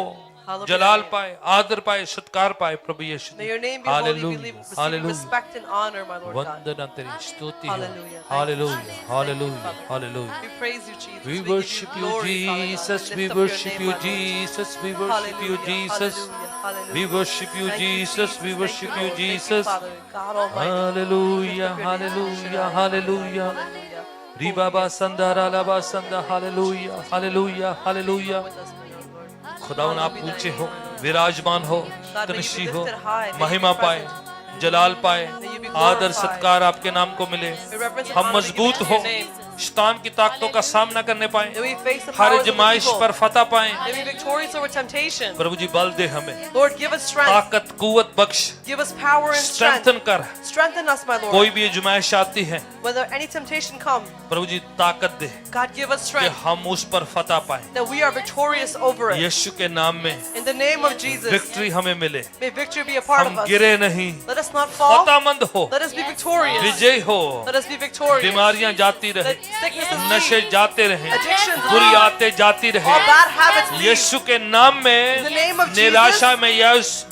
[SPEAKER 2] Hallowed be
[SPEAKER 1] Jalal
[SPEAKER 2] thy name.
[SPEAKER 1] पाए आदर पाए सत्कार पाए प्रभु यीशु
[SPEAKER 2] May your name be holy, be
[SPEAKER 1] hallelujah
[SPEAKER 2] receiving
[SPEAKER 1] hallelujah
[SPEAKER 2] respect and honor, my Lord God.
[SPEAKER 1] वंदना तेरी स्तुति हो
[SPEAKER 2] Hallelujah.
[SPEAKER 1] Hallelujah hallelujah hallelujah
[SPEAKER 2] We praise you, Jesus.
[SPEAKER 1] We
[SPEAKER 2] We give
[SPEAKER 1] worship you,
[SPEAKER 2] glory, Father God.
[SPEAKER 1] Jesus.
[SPEAKER 2] We
[SPEAKER 1] We
[SPEAKER 2] lift up your
[SPEAKER 1] worship
[SPEAKER 2] name,
[SPEAKER 1] you,
[SPEAKER 2] my Lord.
[SPEAKER 1] Jesus. We worship you,
[SPEAKER 2] Hallelujah,
[SPEAKER 1] Jesus.
[SPEAKER 2] hallelujah, hallelujah.
[SPEAKER 1] We worship you,
[SPEAKER 2] Thank
[SPEAKER 1] Jesus. We
[SPEAKER 2] Thank
[SPEAKER 1] worship you,
[SPEAKER 2] Lord. Thank
[SPEAKER 1] Jesus.
[SPEAKER 2] Father, God Almighty.
[SPEAKER 1] Hallelujah,
[SPEAKER 2] Lift up your name,
[SPEAKER 1] hallelujah,
[SPEAKER 2] Shaddai.
[SPEAKER 1] hallelujah.
[SPEAKER 2] Hallelujah.
[SPEAKER 1] Ribaba sandara laba sanda hallelujah, hallelujah, hallelujah.
[SPEAKER 2] With us, my Lord.
[SPEAKER 1] खुदावन आप
[SPEAKER 2] Hallowed be thy
[SPEAKER 1] ऊंचे
[SPEAKER 2] name,
[SPEAKER 1] हो
[SPEAKER 2] my Lord.
[SPEAKER 1] विराजमान हो
[SPEAKER 2] God, may you be
[SPEAKER 1] तनशी हो
[SPEAKER 2] lifted high, may you be
[SPEAKER 1] महिमा पाए
[SPEAKER 2] present.
[SPEAKER 1] जलाल पाए
[SPEAKER 2] May you be
[SPEAKER 1] आदर
[SPEAKER 2] glorified.
[SPEAKER 1] सत्कार आपके नाम को मिले
[SPEAKER 2] May reverence and
[SPEAKER 1] हम
[SPEAKER 2] honor be given
[SPEAKER 1] मजबूत
[SPEAKER 2] to
[SPEAKER 1] हो
[SPEAKER 2] your name.
[SPEAKER 1] शैतान की ताकतों का सामना करने पाए
[SPEAKER 2] May we face the
[SPEAKER 1] her
[SPEAKER 2] powers of the
[SPEAKER 1] जमाइश
[SPEAKER 2] evil.
[SPEAKER 1] पर फतह पाए
[SPEAKER 2] May we be victorious over temptation.
[SPEAKER 1] प्रभु जी बल दे हमें
[SPEAKER 2] Lord, give us strength.
[SPEAKER 1] ताकत कुवत बख्श
[SPEAKER 2] Give us power and strength.
[SPEAKER 1] Strengthen कर
[SPEAKER 2] Strengthen us, my
[SPEAKER 1] कोई
[SPEAKER 2] Lord.
[SPEAKER 1] भी ये जुमाइश आती है
[SPEAKER 2] Whether any temptation come,
[SPEAKER 1] प्रभु जी ताकत दे
[SPEAKER 2] God, give us
[SPEAKER 1] कि
[SPEAKER 2] strength
[SPEAKER 1] हम उस पर फतह पाए
[SPEAKER 2] that we are victorious over it.
[SPEAKER 1] यीशु के नाम में
[SPEAKER 2] In the name of Jesus,
[SPEAKER 1] victory हमें मिले
[SPEAKER 2] may victory be a part
[SPEAKER 1] हम
[SPEAKER 2] of us.
[SPEAKER 1] गिरे नहीं
[SPEAKER 2] Let us not fall.
[SPEAKER 1] फतहमंद हो
[SPEAKER 2] Let us be victorious.
[SPEAKER 1] विजय हो
[SPEAKER 2] Let us be victorious.
[SPEAKER 1] बीमारियां जाती रहे
[SPEAKER 2] Let sicknesses
[SPEAKER 1] नशे
[SPEAKER 2] leave.
[SPEAKER 1] जाते रहे
[SPEAKER 2] Addictions
[SPEAKER 1] बुरी
[SPEAKER 2] leave.
[SPEAKER 1] आदतें जाती
[SPEAKER 2] All
[SPEAKER 1] रहे
[SPEAKER 2] bad habits leave.
[SPEAKER 1] यीशु के नाम
[SPEAKER 2] In the
[SPEAKER 1] में
[SPEAKER 2] name of Jesus,
[SPEAKER 1] निराशा में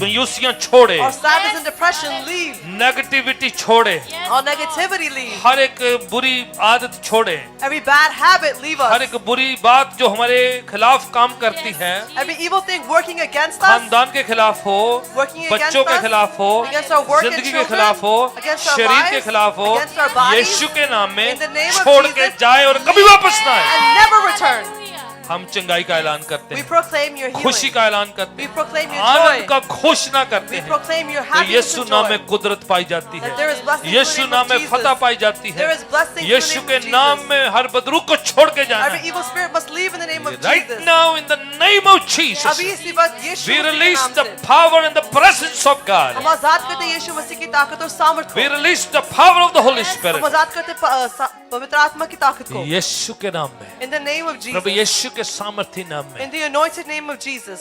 [SPEAKER 1] मायूसियां छोड़े
[SPEAKER 2] all sadness and depression leave.
[SPEAKER 1] Negativity छोड़े
[SPEAKER 2] All negativity leave.
[SPEAKER 1] हर एक बुरी आदत छोड़े
[SPEAKER 2] Every bad habit leave
[SPEAKER 1] हर
[SPEAKER 2] us.
[SPEAKER 1] एक बुरी बात जो हमारे खिलाफ काम करती है
[SPEAKER 2] Every evil thing working against us,
[SPEAKER 1] खानदान के खिलाफ हो
[SPEAKER 2] working against
[SPEAKER 1] बच्चों के
[SPEAKER 2] us,
[SPEAKER 1] खिलाफ हो
[SPEAKER 2] against our work and
[SPEAKER 1] जिंदगी के
[SPEAKER 2] children,
[SPEAKER 1] खिलाफ हो
[SPEAKER 2] against our
[SPEAKER 1] शरीर के
[SPEAKER 2] lives,
[SPEAKER 1] खिलाफ हो
[SPEAKER 2] against our bodies,
[SPEAKER 1] यीशु के नाम में
[SPEAKER 2] in the name of
[SPEAKER 1] छोड़ के
[SPEAKER 2] Jesus,
[SPEAKER 1] जाए और कभी वापस ना आए
[SPEAKER 2] and never return.
[SPEAKER 1] हम चंगाई का ऐलान करते
[SPEAKER 2] We
[SPEAKER 1] हैं
[SPEAKER 2] proclaim your
[SPEAKER 1] खुशी
[SPEAKER 2] healing.
[SPEAKER 1] का ऐलान करते
[SPEAKER 2] We
[SPEAKER 1] हैं
[SPEAKER 2] proclaim your
[SPEAKER 1] आनंद
[SPEAKER 2] joy.
[SPEAKER 1] का घोषणा करते
[SPEAKER 2] We
[SPEAKER 1] हैं
[SPEAKER 2] proclaim your
[SPEAKER 1] तो
[SPEAKER 2] happiness
[SPEAKER 1] यीशु
[SPEAKER 2] and
[SPEAKER 1] नाम
[SPEAKER 2] joy.
[SPEAKER 1] में कुदरत पाई जाती है
[SPEAKER 2] That there is blessing in
[SPEAKER 1] Yeshu
[SPEAKER 2] the name
[SPEAKER 1] नाम
[SPEAKER 2] of
[SPEAKER 1] में
[SPEAKER 2] Jesus.
[SPEAKER 1] फतह पाई जाती है
[SPEAKER 2] There is blessing in the
[SPEAKER 1] Yeshu
[SPEAKER 2] name
[SPEAKER 1] के
[SPEAKER 2] of
[SPEAKER 1] नाम
[SPEAKER 2] Jesus.
[SPEAKER 1] में हर बदरू को छोड़ के जाना
[SPEAKER 2] Every evil spirit must leave in the name of
[SPEAKER 1] right
[SPEAKER 2] Jesus.
[SPEAKER 1] now in the name of Jesus
[SPEAKER 2] अभी इसी बात यीशु
[SPEAKER 1] we
[SPEAKER 2] मसीह के
[SPEAKER 1] release
[SPEAKER 2] नाम
[SPEAKER 1] the
[SPEAKER 2] से
[SPEAKER 1] power and the presence of God
[SPEAKER 2] हम आजाद करते हैं यीशु मसीह की ताकत और सामर्थ
[SPEAKER 1] we
[SPEAKER 2] को
[SPEAKER 1] release the power of the Holy
[SPEAKER 2] हम
[SPEAKER 1] Spirit
[SPEAKER 2] आजाद करते हैं पवित्र आत्मा की ताकत को
[SPEAKER 1] यीशु के नाम में
[SPEAKER 2] in the name of
[SPEAKER 1] Prabhu
[SPEAKER 2] Jesus,
[SPEAKER 1] यीशु के सामर्थी नाम में
[SPEAKER 2] in the anointed name of Jesus.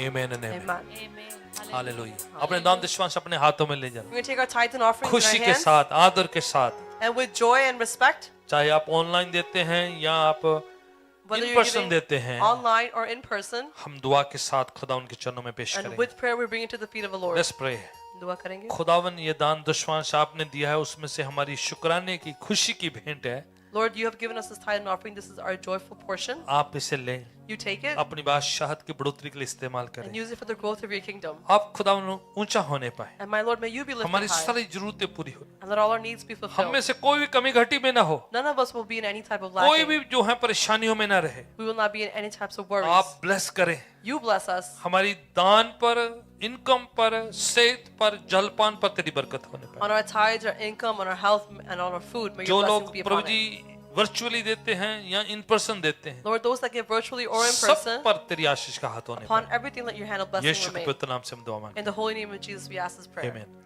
[SPEAKER 1] amen and amen
[SPEAKER 2] Amen.
[SPEAKER 1] Hallelujah अपने दान दशमांश अपने हाथों में ले जाना
[SPEAKER 2] We're going to take our tithes and offerings in
[SPEAKER 1] खुशी
[SPEAKER 2] our
[SPEAKER 1] के
[SPEAKER 2] hands,
[SPEAKER 1] साथ आदर के साथ
[SPEAKER 2] and with joy and respect,
[SPEAKER 1] चाहे आप ऑनलाइन देते हैं या आप
[SPEAKER 2] whether
[SPEAKER 1] in
[SPEAKER 2] you're
[SPEAKER 1] person
[SPEAKER 2] giving
[SPEAKER 1] देते हैं
[SPEAKER 2] online or in person,
[SPEAKER 1] हम दुआ के साथ खुदा उनके चरणों में पेश
[SPEAKER 2] and
[SPEAKER 1] करेंगे
[SPEAKER 2] with prayer we bring it to the feet of the Lord.
[SPEAKER 1] Let's pray
[SPEAKER 2] दुआ करेंगे.
[SPEAKER 1] खुदावन ये दान दशमांश आपने दिया है उसमें से हमारी शुक्राने की खुशी की भेंट है
[SPEAKER 2] Lord, you have given us this tithe and offering. This is our joyful portion.
[SPEAKER 1] आप इसे लें
[SPEAKER 2] You take it
[SPEAKER 1] अपनी बादशाहत की बढ़ोतरी के लिए इस्तेमाल
[SPEAKER 2] and
[SPEAKER 1] करें
[SPEAKER 2] use it for the growth of your kingdom.
[SPEAKER 1] आप खुदावन ऊंचा होने पाए
[SPEAKER 2] And my Lord, may you be
[SPEAKER 1] हमारी
[SPEAKER 2] lifted high,
[SPEAKER 1] सारी जरूरतें पूरी हो
[SPEAKER 2] and let all our needs be
[SPEAKER 1] हम में
[SPEAKER 2] fulfilled.
[SPEAKER 1] से कोई भी कमी घटी में ना हो
[SPEAKER 2] None of us will be in any type of
[SPEAKER 1] कोई
[SPEAKER 2] lacking.
[SPEAKER 1] भी जो है परेशानियों में ना रहे
[SPEAKER 2] We will not be in any types of worries.
[SPEAKER 1] आप ब्लेस करें
[SPEAKER 2] You bless us.
[SPEAKER 1] हमारी दान पर इनकम पर सेहत पर जलपान पर तेरी बरकत होने पाए
[SPEAKER 2] On our tithes, our income, on our health, and on our food, may
[SPEAKER 1] जो
[SPEAKER 2] your
[SPEAKER 1] लोग
[SPEAKER 2] blessings be
[SPEAKER 1] प्रभु
[SPEAKER 2] upon
[SPEAKER 1] जी
[SPEAKER 2] it.
[SPEAKER 1] वर्चुअली देते हैं या इन पर्सन देते हैं
[SPEAKER 2] Lord, those that give virtually or in
[SPEAKER 1] सब
[SPEAKER 2] person,
[SPEAKER 1] पर तेरी आशीष का हाथ होने
[SPEAKER 2] upon
[SPEAKER 1] पाए
[SPEAKER 2] everything let your hand of blessing
[SPEAKER 1] यीशु के
[SPEAKER 2] remain.
[SPEAKER 1] पवित्र नाम से हम दुआ मांगते
[SPEAKER 2] In the holy name of Jesus, we ask this prayer.
[SPEAKER 1] हैं आमीन